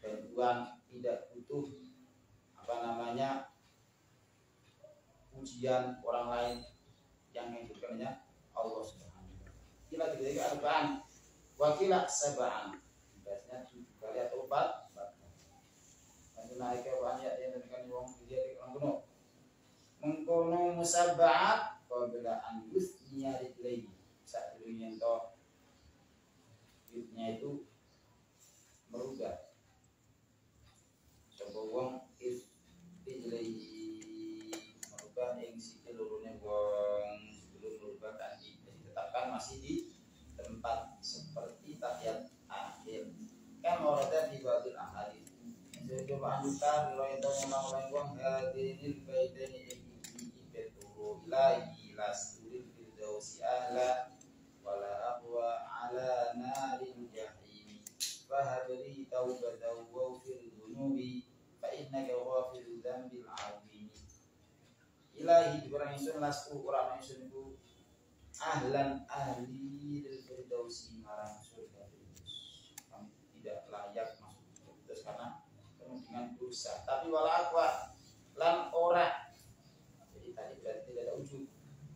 bantuan, tidak butuh pujian orang lain yang menghidupkannya Allah Subhanahu wa taala. Kila tiga arba'an, wakila sab'an. Biasanya 7 kali atau 4. Nanti naik ke banyak yang dengan wong dia di orang kuno. Mengkono musabba'at qabla an yusniya rijlaihi. Saat dulu nyentuh nya itu merubah coba wong ijlaihi merubah yang sikil lurune wong sebelum merubah kan ditetapkan masih di tempat seperti tahiyat akhir kan orada di batil ahadits jadi coba anjukan riwayat orang-orang wong hadinil baitani ibeturu ilahi lasturil firdausi ahla wala aqwa ala naril jahim fahabli taubatan wa fil dhunubi fa innaka ghafirudz dzambil azim ilahi dikurang insun lastu urang insun itu ahlan ahli del firdausi marang surga firdaus kami tidak layak masuk firdaus karena dengan dosa tapi wala aqwa lan ora jadi tadi berarti tidak ada ujub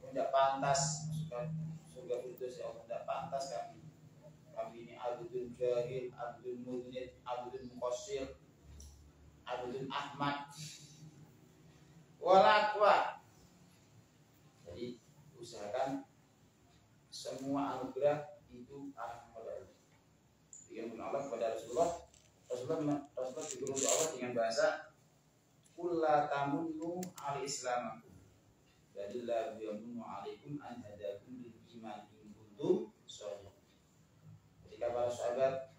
tidak pantas masukkan surga firdaus ya Allah tidak pantas kami ini abdun jahil, abdun mudnid, abdun muqassir, abdun ahmad walaqwa semua anugerah itu arah kepada Allah. Diberikan Allah kepada Rasulullah diberi oleh Allah dengan bahasa kulla tamunnu al islamakum balillahu yamunnu alaikum an hadakum lil iman in kuntum shadiqin. Ketika para sahabat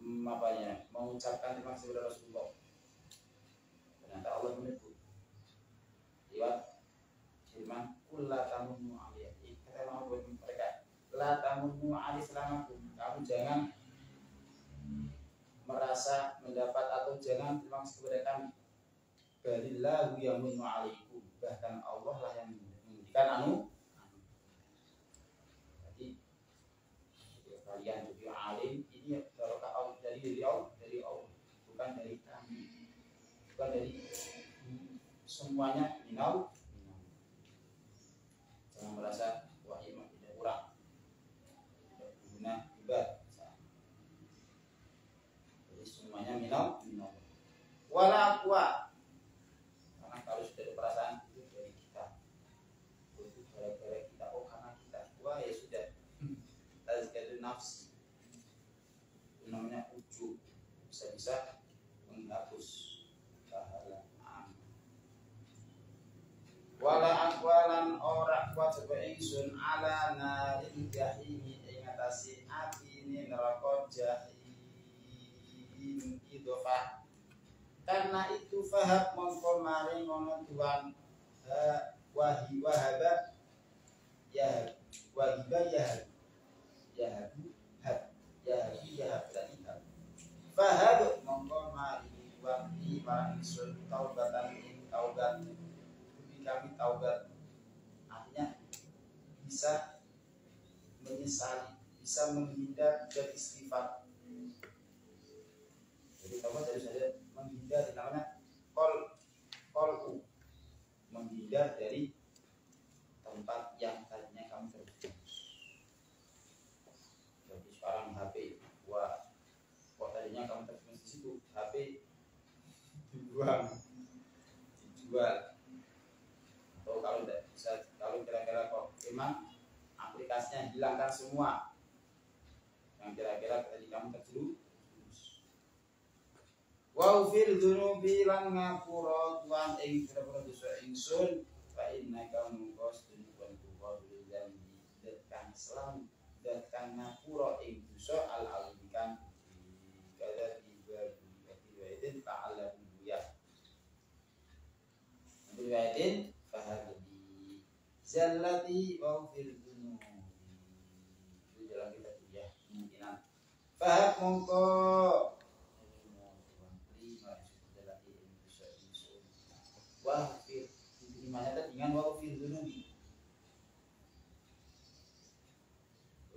mengucapkan terima kasih kepada Rasulullah, ternyata Allah menyebut lewat firman kulla tamunnu alaihi, kata Allah buat mereka, la tamunnu al islamakum, kamu jangan merasa mendapat atau jangan terima kasih kepada kami. Balillahu yamunnu alaikum, bahkan Allah lah yang memberikan jadi kalian jadi alim ini barokah Allah dari Allah, bukan dari kami, bukan dari semuanya minal. Jangan merasa wah ini tidak kurang, tidak berguna ibadah. Jadi semuanya minal. Wala aqwa, karena kalau sudah ada perasaan itu dari kita, itu gara-gara kita, oh karena kita, wah ya sudah, tazkiyatun nafsi, itu namanya ujub, bisa-bisa menghapus pahala. Wala aqwalan ora wajib ingsun ala naril jahimi ing atase atine neraka jahim idofah. Karena itu fahab mongko mari ngono tuan wahaba ya wahiba ya tadi fahab mongko mari tuan di ingsun taubatan ing taubat, kami taubat, artinya bisa menyesali, bisa menghindar dari istighfar. Jadi taubat harus ada menghindar, namanya kolku, menghindar dari tempat yang tadinya kamu terjerumus. Jadi sekarang HP, wah, kok tadinya kamu terjerumus di situ, HP dibuang, dijual. Atau kalau tidak bisa, kalau kira-kira kok memang aplikasinya hilangkan semua yang kira-kira tadi kamu terjerumus. Wa fil dzunubi lan ngapura tuan ing pira-pira dosa ingsun fa innaka mungkos tujuan tuwa bilan datang selam datang ngapura ing dosa al alikan kada riwayat ta'ala ya riwayatin fahadi zallati wa fil dzunubi itu jalan kita ya kemungkinan fahad mongko wafir diterimanya tadi dengan wafir dunubi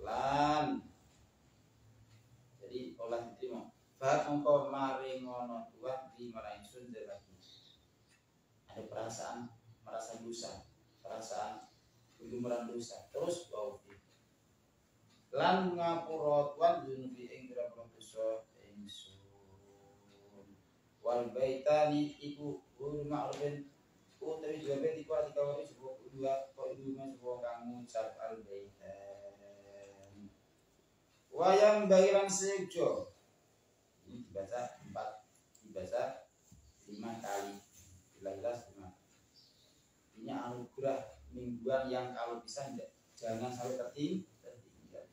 lan jadi olah diterima bahkan engkau mari ngono tuan di marahin sun lagi ada perasaan merasa dosa, perasaan bergumuran dosa, terus wafir lan ngapura tuan dunubi ing berapa dosa ingsun wal baitani iku rumah urban tapi juga beti kuat di kawari sebuah kedua kok rumah sebuah kamu cap al baitan wayang bagiran sejo ini dibaca 4 dibaca 5 kali jelas 5 ini anugerah mingguan yang kalau bisa jangan sampai tertinggal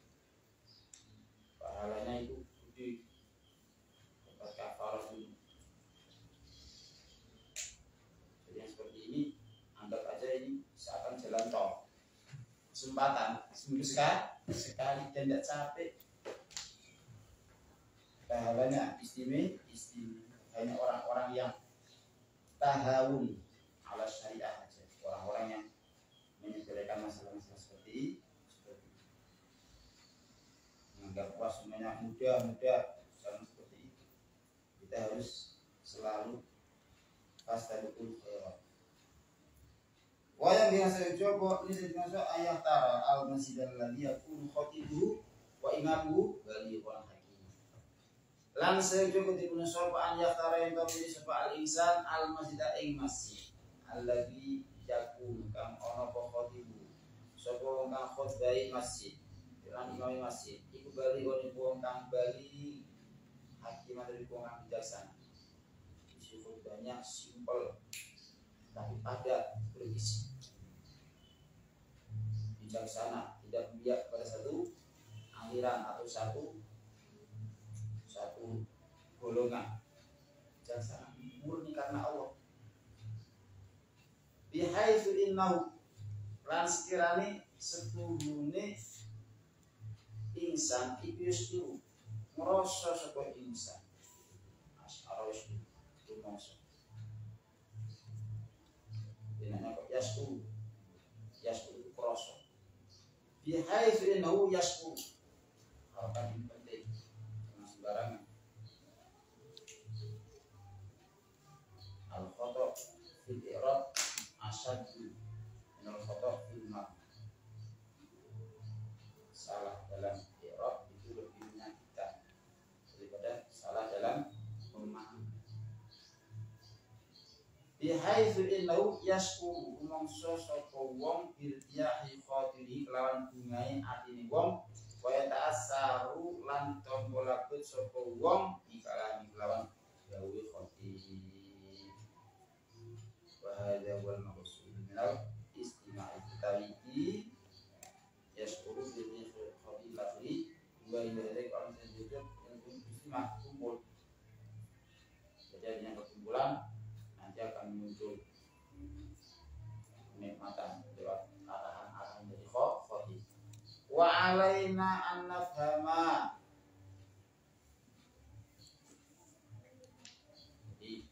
pahalanya itu gede dapat kafalah dulu. Anggap aja ini seakan jalan tol, kesempatan seminggu sekali dan tidak capek, pahalanya istimewa hanya orang-orang yang tahawun ala syariah aja, orang-orang yang menyepelekan masalah-masalah seperti menganggap wah semuanya mudah sama seperti itu. Kita harus selalu fastabiqul khairat. Wayang biasa coba ini sebenarnya ayat tara al masjid alladhi yakunu khatibuhu wa imamuhu balighun hakim. Lan sejogo dipun sapa an yaktara yang kami sapa al insan al masjid ing masjid alladhi yakunu kang ana apa khatibu sapa wong kang khotbahi masjid lan imam masjid iku bali wong kang bali hakim dari wong kang bijaksana. Isi khotbahnya simpel tapi padat berisi, bijaksana, tidak memihak pada satu aliran atau satu golongan, bijaksana murni karena Allah. Bihaitsu innahu lan sekirane setuhune insan iku yustiru ngrasa sapa insan asyara itu mongso dinanya kok yasku itu krasa bihaitsu innahu yasku harapan ini penting jangan sembarangan. Al-khata fil i'rab asyaddu minal khata fil ma'na. Salah dalam i'rab itu lebih menyakitkan daripada salah dalam memahami. Bihaitsu innahu yashkuru mongso sapa wong irtiyahi khatiri kelawan bungae atine wong wa ta'assaru lan tombolakut sapa wong dikalani kelawan gawe khatiri. Wa hadza wal maqsud minal istima'i tawiki yashkuru bil khatiri lafzi wa ilaihi kalau saya yang istimah kumpul. Jadi yang kesimpulan nanti akan muncul kenikmatan lewat arahan-arahan dari khatib. Wa alaina an nafhama. Jadi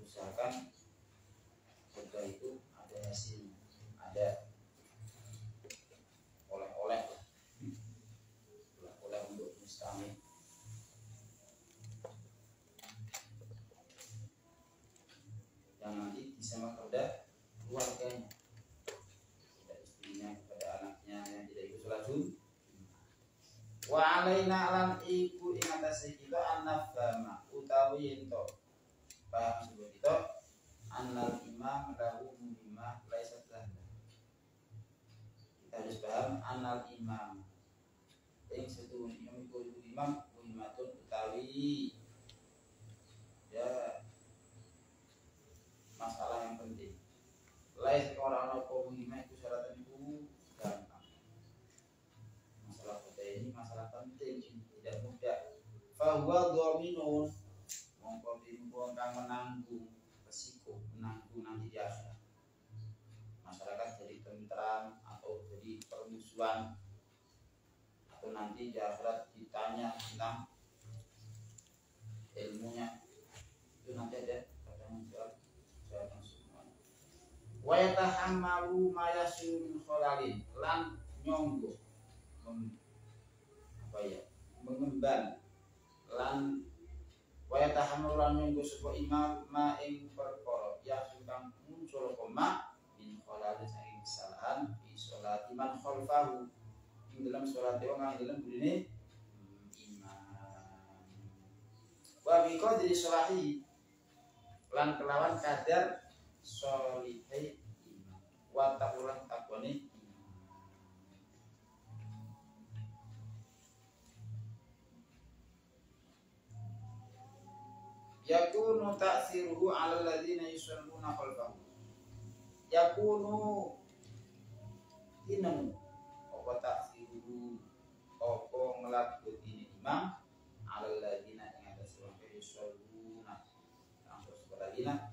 usahakan khutbah itu ada hasilnya, ada oleh-oleh untuk mustami. Yang nanti bisa kepada keluarganya, kepada istrinya, kepada anaknya yang tidak ikut sholat Jumat. Wa alaina lan iku ing atase kita annafama utawi ento paham sebut kita annal imam lahu muhimah laisa sahla. Kita harus paham annal imam ing setuhun imam muhimatun utawi ya masalah yang penting. Lain orang apa muhimah itu syaratan itu gampang. Masalah kita ini masalah penting, tidak mudah. Fahuwa dhaminun mongko dimuang kang menanggung resiko, menanggung nanti di akhirat. Masyarakat jadi tentram atau jadi permusuhan atau nanti di akhirat ditanya tentang ilmunya itu nanti ada pertanyaan jawab semua. Wa yatahammalu ma yasir min khalalin lan nyonggo mengemban lan wa yatahammalu lan nyonggo sapa imam ma ing perkara ya kang muncul koma min khalalin saking kesalahan fi sholati man khalfahu ing dalam salat wong kang dalam burine imam. Wa bi qadri salahi lan kelawan kadar solihai imam wa ta'ulan taqwani imam. Yakunu ta'siruhu 'ala alladziina yusalluna khalfahu. Yakunu inam apa ta'siruhu apa ngelakut ini imam 'ala alladziina ing atas wong yusalluna langsung sebaliknya.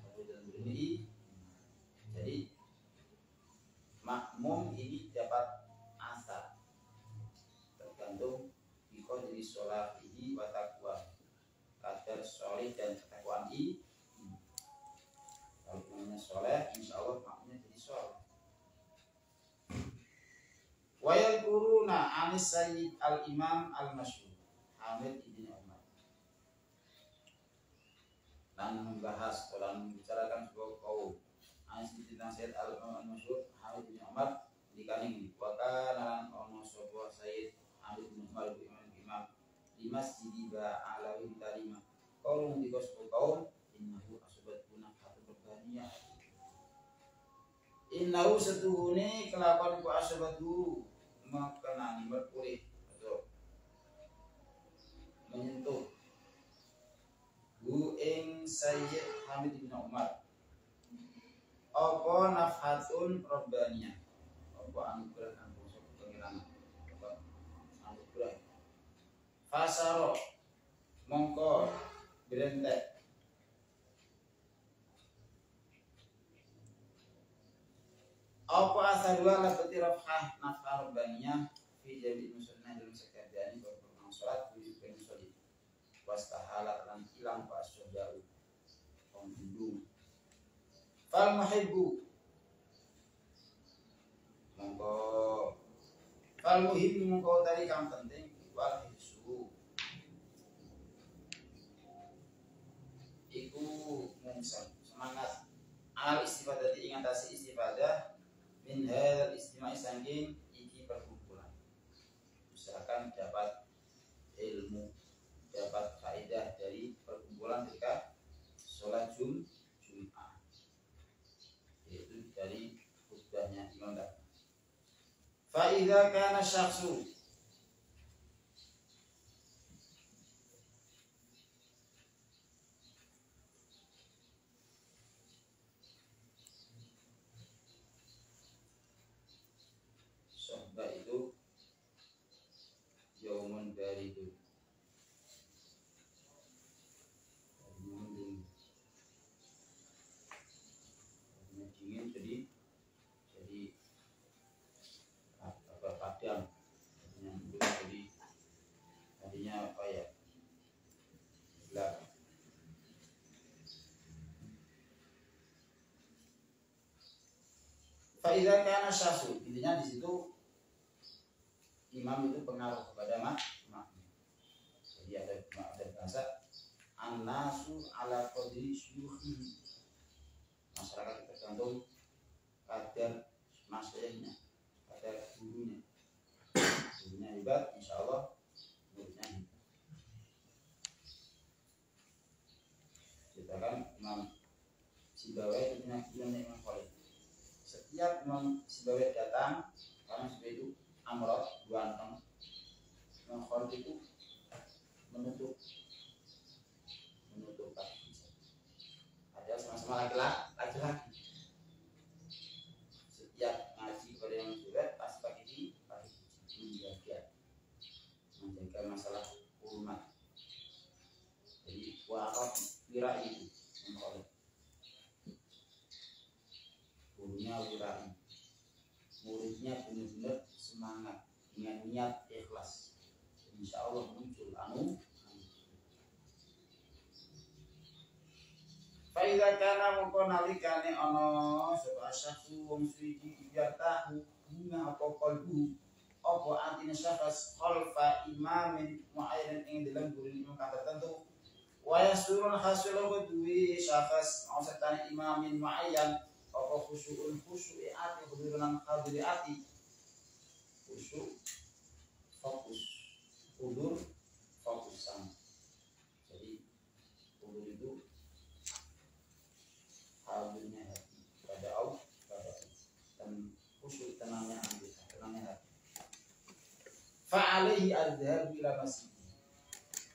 Jadi makmum ini dapat asar tergantung biqadri sholatihi wa taqwa, kadar sholih dan ketakwaan ini. Kalau namanya sholih, insya Allah makmumnya jadi sholih. Wa yadhkuruna anis sayyid al-imam al-masyhur Hamid ibn Umar dan membahas dan membicarakan sebuah kaum anis nasihat al-masyhur Hamid bin Umar dikaning wa kana ono sapa Sayyid Hamid bin Umar imam di masjid ba alawi tarima qaulun di kaum innahu asubat punah hatu berbaniyah Innahu setuhune kelakuan ku asabatu mengenani berpulih atau menyentuh bu ing Sayyid Hamid bin Umar apa nafhatun rabbaniyah apa anugerah kang bangsa pengiran apa anugerah fasaro mongko berentek apa asarwa lapati rafah nafhar baniyah fi jami musulna dalam sekalian berperang salat di musolli wastahala lan hilang pas jauh pembunuh fal muhibbu mongko fal muhibbu mongko tadi kang penting wal hisu iku mungsal semangat al istifadati ingatasi istifadah min hal istimai sangking iki perkumpulan usahakan dapat ilmu dapat faedah dari perkumpulan ketika sholat Jum'ah yaitu dari khutbahnya imam tadi fa idza kana syakhsu sohbah itu yaumun baridun dingin jadi apa padang yang jadi tadinya apa ya gelap faida kana syasu intinya di situ imam itu pengaruh kepada makmum jadi ada bahasa an-nasu ala qadri syuyukhi masyarakat tergantung kadar masyaykhnya kadar gurunya hebat insyaallah muridnya hebat kita kan Imam Sibawai itu punya Imam Khalid setiap Imam Sibawai datang karena seperti itu amrot ganteng Imam Khalid itu menutup kaki ada sama-sama laki-laki setiap ngaji pada yang sudah pasti pakai menjaga masalah hormat jadi warok wirai itu yang gurunya wirai muridnya benar-benar semangat dengan niat ikhlas insya Allah muncul Faida kana mongko nalikane ana sapa syahsu wong suci yartahu bunga apa qalbu apa atine syahs khalfa imamin muayyan ing dalam guru imam kang tertentu wa yasurun hasilun duwi syahs ausatan imamin muayyan apa khusyu'i ati huduran hadiri ati khusyuk fokusan jadi hudur itu hadirnya hati pada Allah dan khusyuk tenangnya anggota tenangnya hati fa'alaihi al-dhahab ila masjid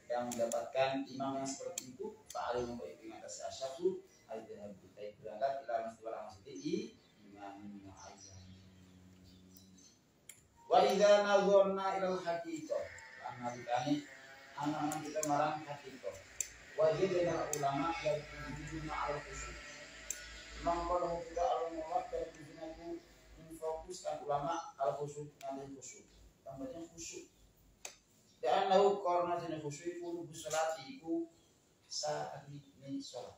yang mendapatkan imam yang seperti itu fa'alaihi membaiki atas asyafu al-dhahab baik berangkat ila masjid wala masjid imam mu'ayyam wa idza nadharna ila al-haqiqah anabikani anak-anak kita marang haqiqah wajibna ulama yang tunjukna al-khusyuk mengkono kita al-mulak dan pimpinan memfokuskan ulama al-khusyuk dan khusyuk tambahnya khusyuk dan lahu karena jenis khusyuk itu salati iku saat ini sholat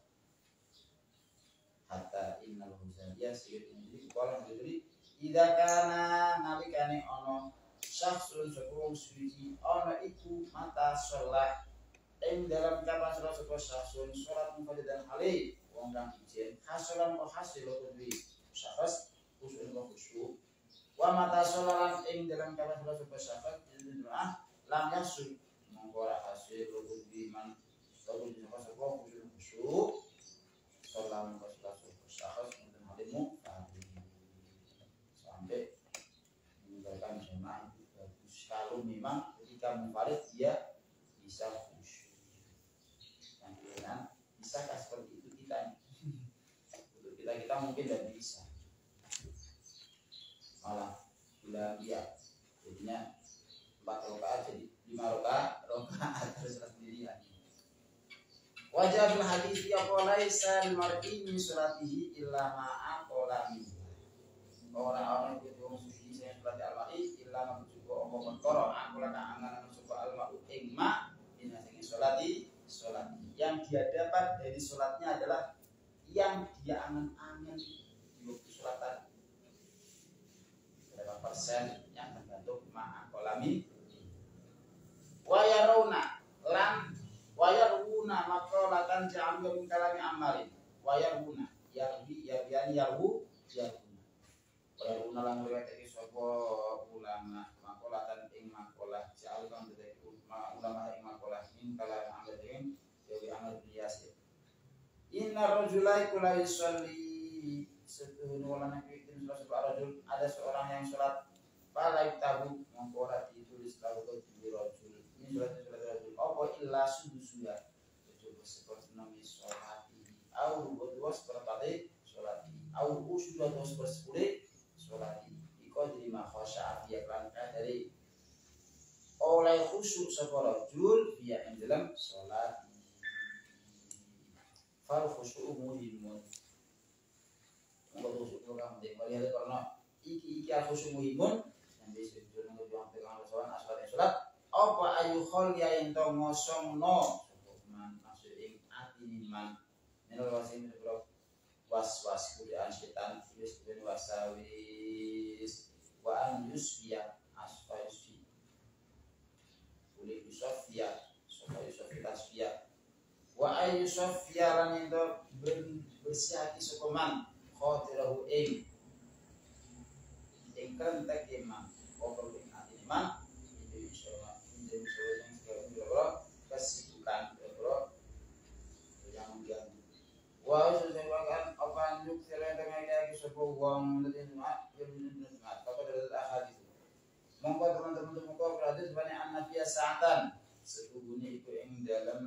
hatta innal huzaliyah sehingga ini kalau jadi idza kana nalikane ono syakhsun sepuluh suci ono iku mata sholat ing dalam kapan sholat syakhsun sholat mufajadan alih wong kang ijen hasalan wa hasil kuwi syahas khusyuk wa khusyuk wa mata sholalan ing dalam kapan sholat syahas jenengan lam yasul mongko ora hasil kuwi man sawu jenengan khusyuk sholat wa sholat syahas mungkin halimu memang ketika munfarid dia bisa khusyuk. Yang dengan bisakah seperti itu kita? Untuk kita mungkin tidak bisa. Malah bila dia jadinya 4 rakaat jadi 5 rakaat terus sendirian. Wajah bil hadis ya laisa al-mar'i min suratihi illa ma'a qolami. Orang-orang itu suci saya surat al-mar'i illa ma cukup omong perkara aku lak angan cukup al-ma'u ing ma dinasing salati yang dia dapat dari salatnya adalah yang dia angan-angan di waktu salat tadi. Berapa persen yang tergantung ma'a qolami. Wa yarawna lan wayaruna maqalatan ja'amul min kalami amalin wayaruna yarwu wayaruna lan riwayat sapa ulama maqalatan ing maqalah ja'al kang dadi ulama ing maqalah min kalami amalin yawi amal bias inna rajula la yusalli setuhun wala nakitin salat rajul ada seorang yang salat fala tabu mongko ora ditulis lahu di rajul ini surat apa illa sudusuya itu seperti sholati au dua seperti sholati au usudah dua seperti sholati iko jadi makhosya afiyah langkah dari oleh khusyuk seporojul via yang dalam sholati fal khusyuk muhimun untuk khusyuk program deh melihat karena iki khusyuk muhimun yang bisa dijual dengan pegang sholat asal sholat apa ayu khol ya ento ngosongno man maksud ing ati man menurut wasin bro was kudaan setan wis ben wasawis wa an yusbiya asfayusfi uli yusofia tasfiya wa ayu sofia lan ento bersihati sokoman khotirahu ing kentek iman apa ing ati man kesibukan bro yang mengganggu. Wah sesuatu apa nyuk selain dengan dia sebuah uang menjadi semangat yang menjadi semangat. Apa dari hadis itu? Mongko teman-teman mongko berarti sebanyak anak biasaan sesungguhnya itu yang dalam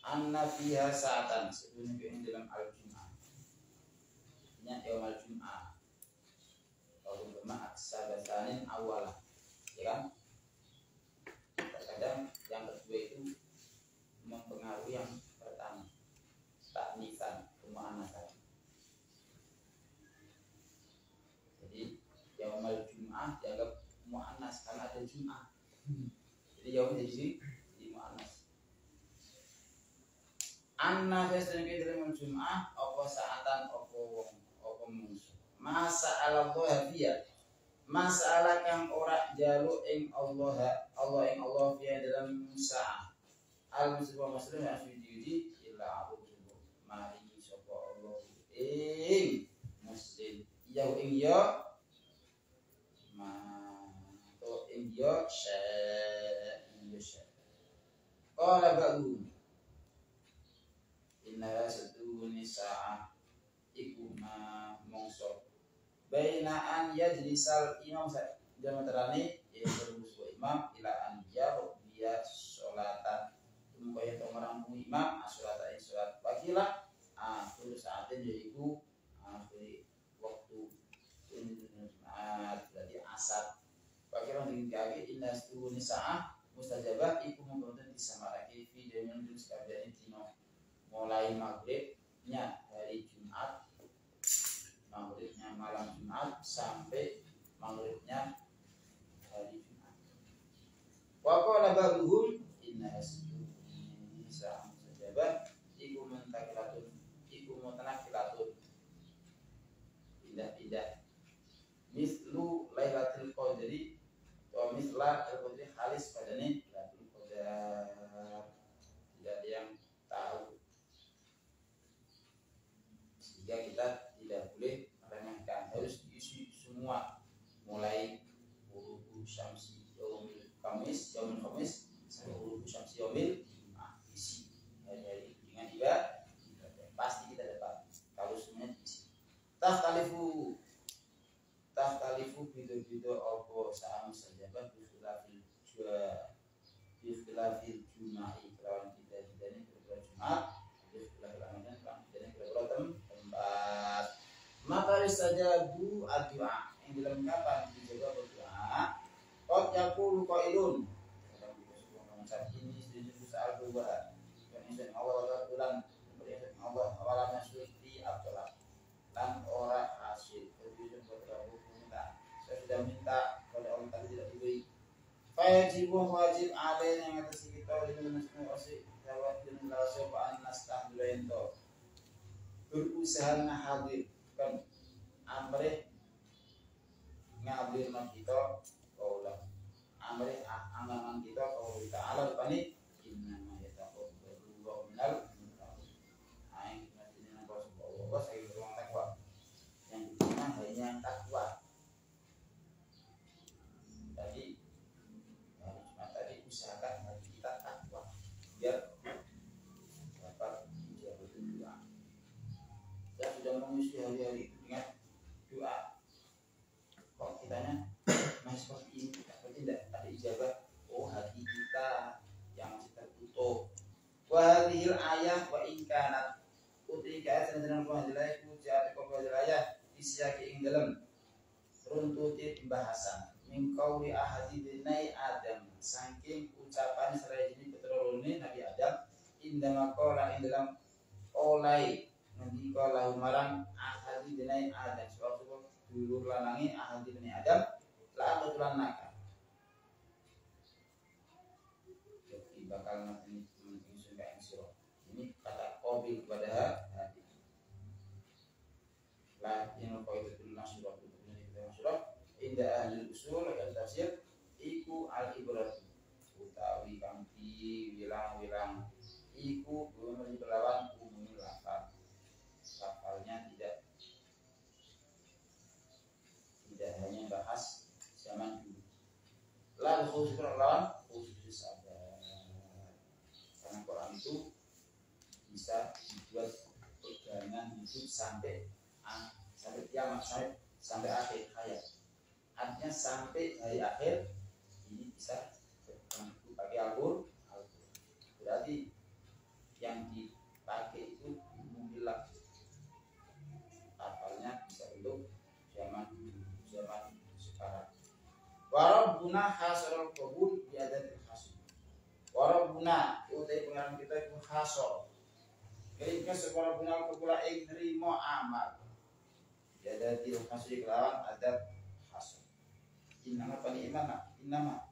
anak biasaan sesungguhnya itu yang dalam al-jum'ah. Ini yaum al-jum'ah. Kalau bermakna sabasanin awalah. Ya kan? Terkadang yang kedua itu mempengaruhi yang pertama taknisan kemu'anasan. Jadi yaumul jum'ah dianggap mu'anas karena ada jum'ah. Jadi yaum jadi mu'anas. Anna fasdani dalam jum'ah apa saatan apa musuh. Masa Allah hafiyah masalah kang ora jalu ing Allah ing Allah fiya dalam sa'ah al muslim muslim asujudi illa aku mari sapa Allah ing muslim ya ing ya ma to ing ya qala ba'du inna satuni sa'ah iku ma mongso bainaan yajlisal imam jaman terani yang bermusuh imam ila an dia sholatan kemudian orang imam asolata ing sholat wakilah akhir saatin yaitu akhir waktu Jumat berarti asar wakilah dikali inna stuni sa'ah mustajabah iku mengkonten disamarake fi dalam sekalian dino mulai maghribnya hari Jumat maghribnya malam Jumat sampai maghribnya hari Jumat. Wa qala ba'dhum inna asjudni sa'am sajabat iku mentakilatun iku mutanakilatun tidak mislu lailatul qadri wa misla al-qadri halis padane lailatul qadar tidak ada yang tahu sehingga kita tidak boleh meremehkan harus diisi semua mulai hurufu syamsi yaumil khamis sampai hurufu syamsi yaumil isi dari dengan ibadah pasti kita dapat kalau semuanya diisi takhtalifu mustajabul addu'a yang dalam kapan dijaga berdoa qad yaqulu qailun saat ini sujud saat dua dan izin Allah bulan berikan Allah awalnya suci abdullah dan orang hasil sujud berdoa minta saya sudah minta pada Allah tadi tidak diberi wajib ada yang atas kita dengan semua asik jawab dengan sopan nastah lento berusaha hadir kan amrih ngadir man kita kaulah amrih angan kita kalau kita alam panik inna ma yataqabbalu minal aing nantinya bos saya ruang takwa yang dimana hanya takwa tadi usahakan hati kita takwa biar dapat dijawab doa. Saya sudah mengisi hari-hari itu dengan doa. Kok kitanya masih seperti ini, seperti tidak ada ijabah. Oh hati kita yang masih tertutup. Wahadil ayat wa ingkanat utika sedang wahadilai kujaat kobadilaya isyaki ing dalam runtuti pembahasan mingkauli ahadi dinai Adam saking ucapan serai ini keturunannya Nabi Adam indama qala ing dalam olai nanti qala marang ahadi dinai Adam sebab dulur lanangi ahadi dinai Adam la keturunan naka jadi bakal nanti ingsun ka ing sira ini kata qabil kepada hati la yang kau itu dulu nasrah inda ahli usul dan tafsir iku al ibrat utawi kampi wilang-wilang iku belum berlawan umum lafalnya tidak hanya bahas zaman dulu lalu khusus berlawan khusus ada karena Quran itu bisa dibuat pegangan hidup sampai kiamat sampai akhir hayat. Artinya sampai hari akhir ini bisa pakai Al-Qur'an. Berarti yang dipakai itu mutlak. Apalnya bisa untuk zaman sekarang. Warabbuna hasarul qabul bi adatil hasr. Warabbuna utai pengarang kita itu hasar. Jadi sebuah guna qabul ing nerimo amal. Bi adatil hasr kelawan adab innama pani imana innama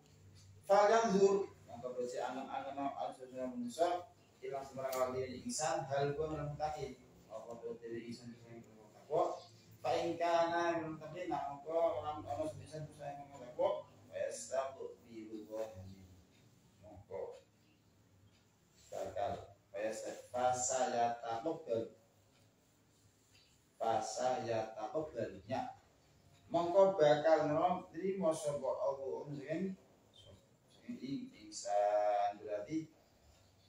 falang zur maka berarti angan-angan al-sunnah manusia ilang sembarang diri insan hal gua melemutakin apa dari insan yang bertakwa fa in kana melemutakin maka orang insan yang bertakwa wa yastaqu bi ruwahi maka bakal fasayataqabbalnya mongko bakal nerima sapa Allah sing insan berarti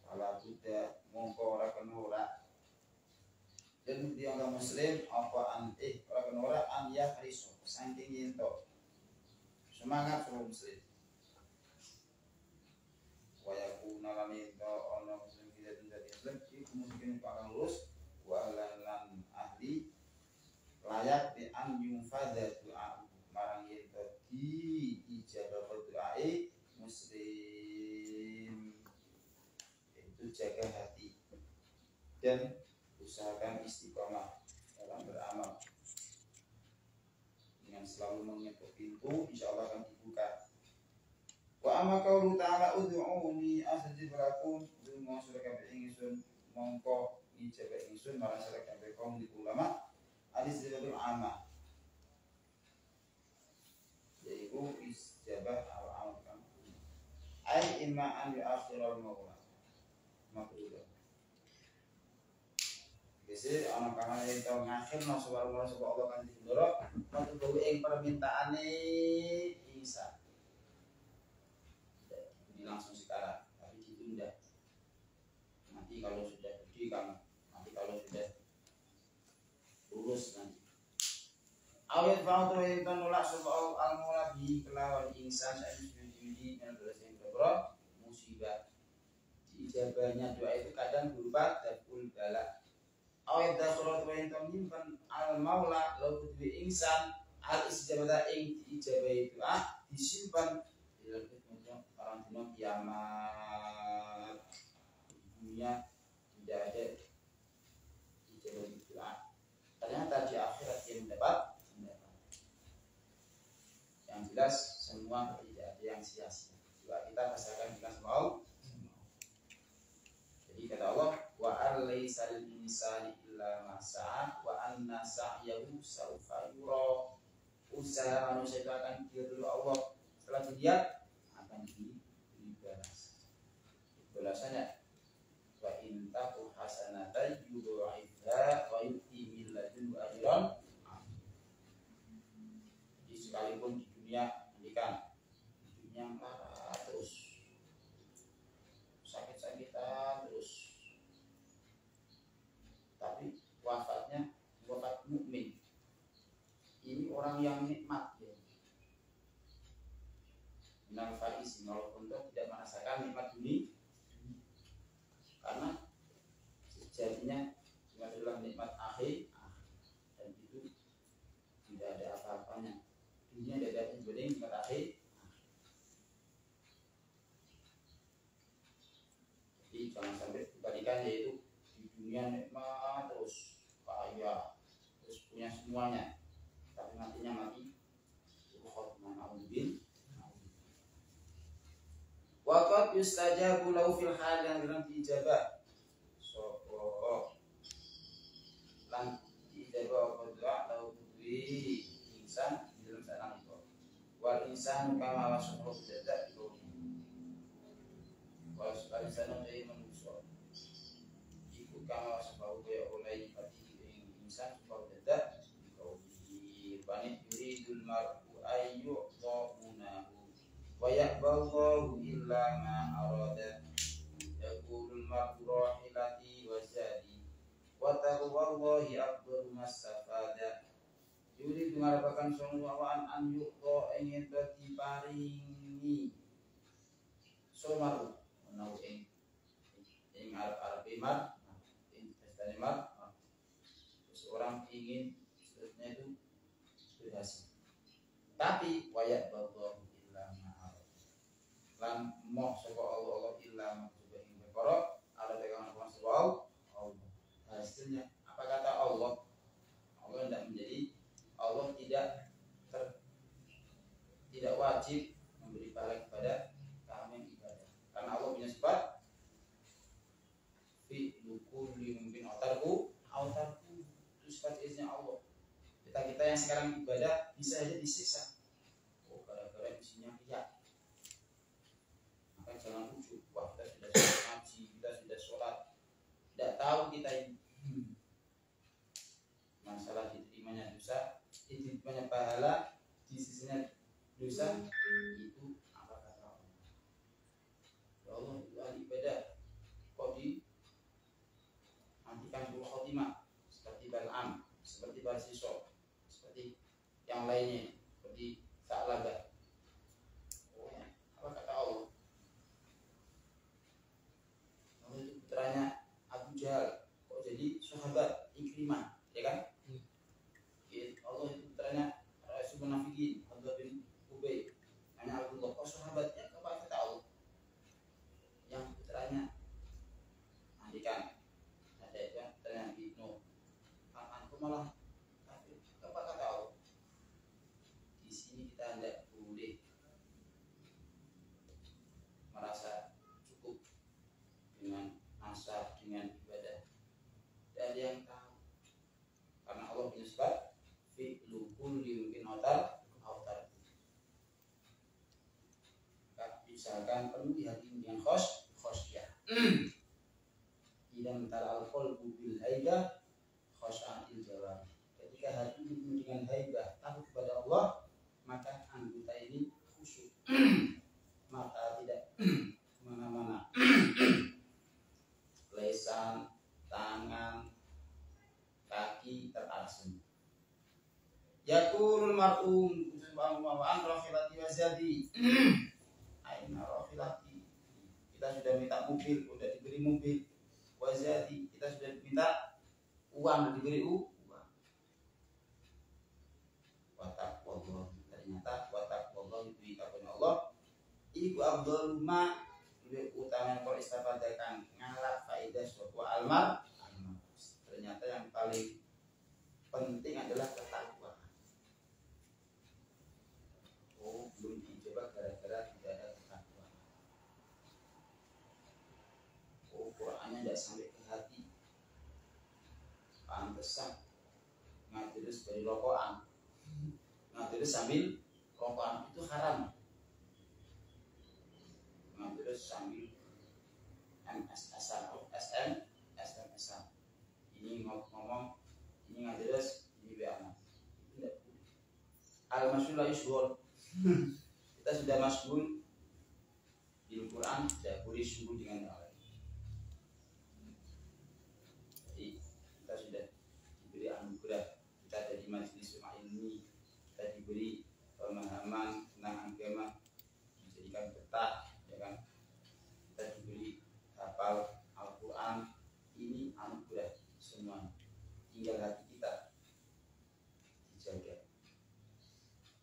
kalau buddha mongko ora kena ora dan dia orang muslim apa ora kena ora an ya riso saking ento semangat orang muslim waya kuna lan ento ana muslim tidak dari muslim iku mungkin para lurus wa lan ahli layak di an yunfada doa marang yen di ijabah doae muslim itu jaga hati dan usahakan istiqomah dalam beramal dengan selalu mengetuk pintu insyaallah akan dibuka wa amma qaulu ta'ala ud'uni astajib lakum dungo suraka ingsun mongko ijabah ingsun marang suraka kaum di ulama hadis dari ulama yaitu istijabah al-amal kan ai imma an yu'akhirul maula makruh biasa ana kana yen tau ngakhirno subhanallah Allah kan dindoro metu gawe ing permintaane Isa ini langsung sekarang tapi ditunda nanti kalau sudah gede kamu nanti kalau sudah lurus nanti. Awet fa'atu yang nolak sebab al-mula bi kelawan insan dan judi yang berasal dari musibah. Ijabahnya doa itu kadang berupa daful bala. awet dakhurat wa intam nyimpen al maula law kutubi insan al istijabata ing ijabah itu disimpan di dalam orang dino kiamat dunia tidak ada ijabah itu ternyata di akhirat dia mendapat. Yang jelas semua tidak ada yang sia-sia. Juga kita pastikan dengan semua. Jadi kata Allah, wa alaysal insani illa ma sa'a wa anna sa'yahu sawfa yura. Usaha manusia itu akan dilihat oleh Allah. Setelah dilihat akan dibalas. Balasannya wa in taku hasanatan yudha'ifha wa yu'ti min ladunhu ajran. Jadi sekalipun di dunia pendidikan di dunia terus sakit-sakitan terus, tapi wafatnya wafat mukmin. Ini orang yang nikmat ya. Minal faiz, walaupun tidak merasakan nikmat dunia, karena sejatinya cuma adalah nikmat akhir dan itu tidak ada apa-apanya. Dunia tidak ada dibanding nikmat akhir. Jadi jangan sampai kebalikan, yaitu di dunia nikmat terus kaya terus punya semuanya, tapi matinya mati khotimah auzubil. Waqad yustajabu lahu fil hal yang dalam diijabah sopo lan diijabah qadra lahu bi insan dalam sanang itu wal insan kama wasahu tidak itu wal insan dari manusia iku kama wasahu ya oleh pati insan sebab tidak di banit yuridul mar'u ayyu dhamunahu wa ya'ballahu illa ma arada yaqulul mar'u rahilati wa zadi wa taqwallahi akbaru masafada yuri mengharapkan sunnawaan an yuqta ingin diparingi somaru menawi ing arep iman ing istimewa seorang ingin seterusnya itu berhasil, tapi wayak ballahu illa ma'arad lan moh sapa Allah illa ma'arad ing perkara ada tekangan Allah subhanahu Allah. Hasilnya apa kata Allah? Allah tidak menjadi Allah tidak wajib memberi pahala kepada kami ibadah, karena Allah punya sifat fi kulli mungkin autarku itu sifat iznya Allah. Kita yang sekarang ibadah bisa aja disiksa gara-gara isinya riya. Maka jangan ujuk, wah kita sudah ngaji, kita sudah sholat, tidak tahu kita ini masalah diterimanya dosa, diterimanya pahala, di sisinya dosa, itu apa kata Allah? Ya Allah itu ahli ibadah kok nantikan dulu khotimah seperti Bal'am, seperti Barsiso, seperti yang lainnya, seperti Sa'labah. Oh ya, apa kata Allah? Allah itu putranya Abu Jahal, kok jadi sahabat Ikrimah, ya kan? Allah itu putranya Rasul Munafikin, Abdullah bin Ubay, hanya Abdullah, kok sahabatnya, apa kata Allah? Yang putranya mandikan, ada itu putranya Ibnu, antum malah kafir, apa kata Allah? Di sini kita tidak boleh merasa cukup dengan nasab, dengan ibadah. Tidak ada yang tahu, karena Allah punya sebab fi lukul mungkin autar. Misalkan penuhi hati dengan khosyah. Tidak mentala al-qalbu bil haibah khosya'il jawab. Ketika hati penuh dengan haibah takut kepada Allah, maka anggota ini khusyuk. Maka tidak kemana-mana. Lesan, tangan, kaki terasing. Yaqulul mar'um wa an rahilati wa zadi. Aina rahilati. Kita sudah minta mobil, sudah diberi mobil. Wa zadi, kita sudah minta uang, diberi uang. Wattaqullah, ternyata wattaqullah itu kepada Allah. Iku afdhalu ma lebih utama kalau istafadakan ngalap faedah suatu almar. Ternyata yang paling penting adalah ketakwaan. Oh, belum dicoba gara-gara tidak ada ketakwaan. Oh, Qurannya tidak sampai ke hati. Pantesan ngaturus dari rokokan, ngaturus sambil rokokan itu haram. Ngaturus sambil SM. Ini ngomong, ini ngaturus, ini beana. Tidak. Al-masyhur la yushghal. Kita sudah masbul di Al-Quran, tidak boleh syukur dengan hal lain. Jadi kita sudah diberi anugerah, kita ada di majelis ilmi, kita diberi pemahaman tentang agama, dijadikan betah, ya kan? Kita diberi hafal Al-Quran, ini anugerah semua. Tinggal hati kita dijaga.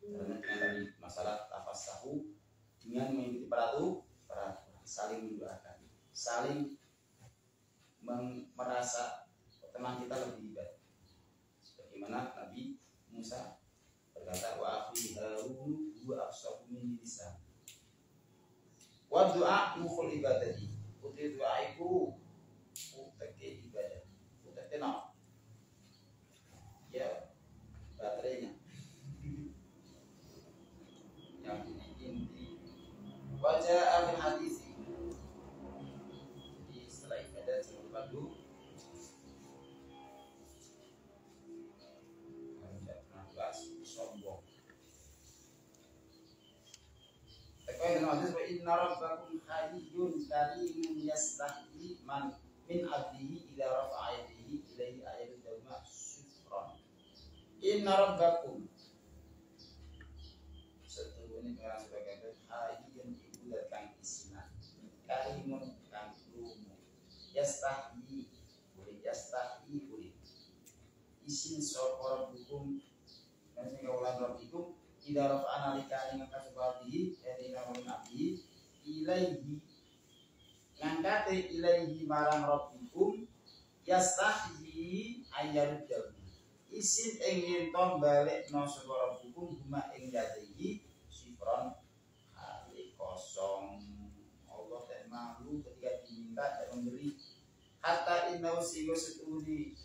Karena tadi masalah tafassahu dengan mengikuti peraturan, saling mendoakan, saling merasa teman kita lebih baik. Sebagaimana Nabi Musa berkata, wa akhi Harun huwa afsahu min lisan. Wa du'a mukhul ibadati. Putri doa itu utek ibadah. Utek kenal. Ya, baterainya. Yang inti wajah al hadis. Jadi setelah ibadah jangan lupa dulu. Tidak pernah bahas sombong. Tekoi dalam hadis wa inna rabbakum hayyun karimun yastahi man min abdihi idza rafa'a yadihi ilaihi ayatu dawma syukran. Inna rabbakum ini orang sebagai hayyun ibu datang isinan karimun kang lumu yastahi boleh isin sopor hukum dan sehingga ulang rabbikum idza rafa'ana likani ngakasubadihi dari namun abdi ilaihi ngangkate ilaihi marang rabbikum yastahi ayyarud jauh isin ingin tom balik no sopor hukum huma ing yadihi hari kosong. Allah dan malu ketika diminta dan memberi. Hatta innahu sigo setuli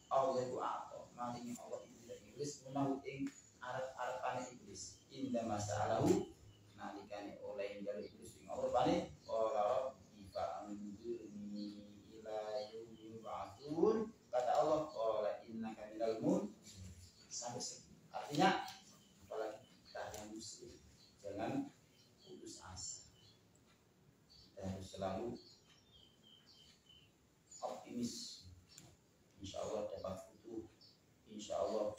Allah itu apa? Maling Allah itu tidak iblis menahu ing arep-arepane iblis. Inda masalahu nalikane oleh jalur iblis ing Allah pane ora bisa anjurni ila yaumil ba'tsun. Kata Allah qala innaka minal mun sampai artinya jangan putus asa. Kita harus selalu optimis. Insya Allah dapat futuh, insya Allah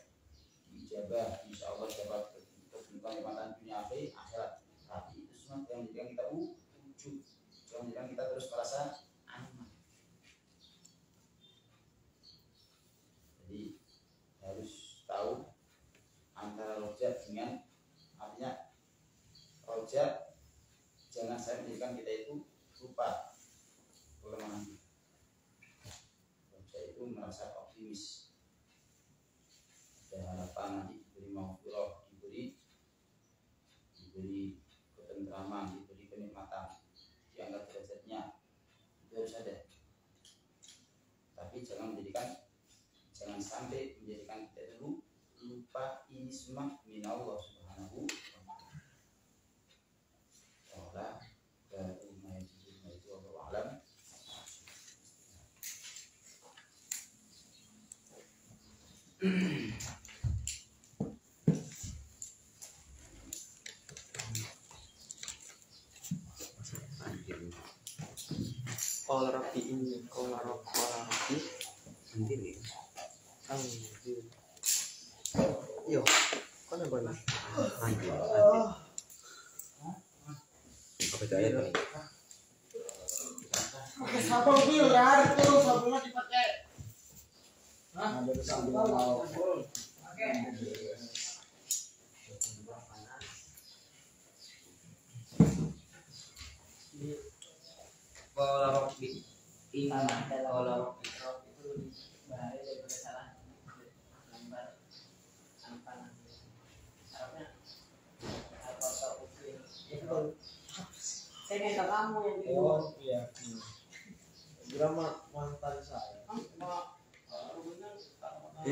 dijabah, insya Allah dapat kenikmatan dunia akhirat. Tapi itu semua yang menjadikan kita ujub, yang menjadikan kita terus merasa aman. Jadi harus tahu antara roja dengan artinya roja, jangan saya menjadikan kita itu lupa kelemahan kita. Roja itu merasa optimis, ada harapan nanti diberi maghfirah, diberi ketentraman, diberi kenikmatan, diangkat derajatnya, itu harus ada. Tapi jangan sampai menjadikan kita itu lupa ini semua minallah subhanahu wa ta'ala. Qala rabbi inni qala rabbi sendiri. Yo, kau nak buat apa jaya nih? Pakai sabun biar tuh sabunnya dipakai. Ada sambil mau. Oke. Kalau rokbi ini kalau itu bahaya daripada salah gambar apa harapnya apa ukir itu saya minta kamu yang di luar iya drama mantan saya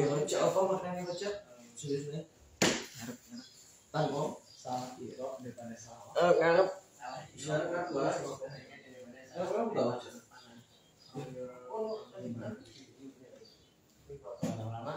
baca apa maknanya baca seriusnya tanggung Salah itu daripada salah. ngarep salah ngarep baca Lama-lama.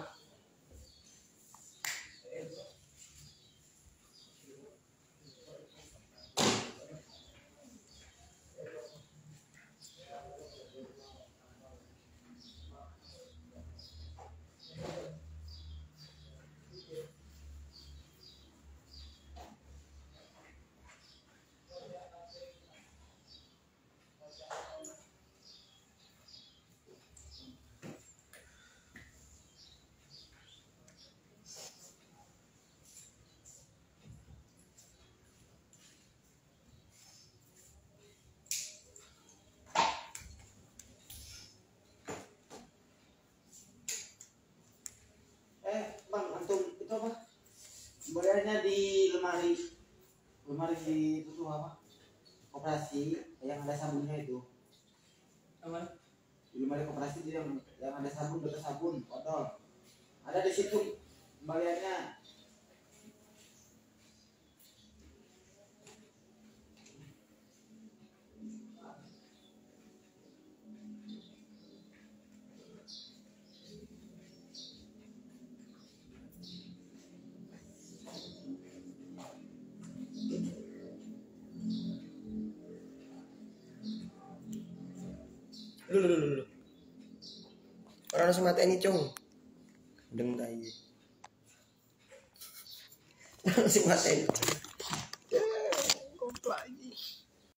Bang antum itu apa kembaliannya di lemari di itu apa koperasi yang ada sabunnya itu di lemari koperasi itu yang ada sabun bekas sabun botol ada di situ kembaliannya. Lu. Orang harus mata ini cung. Deng tai. Harus mata ini. Komplek.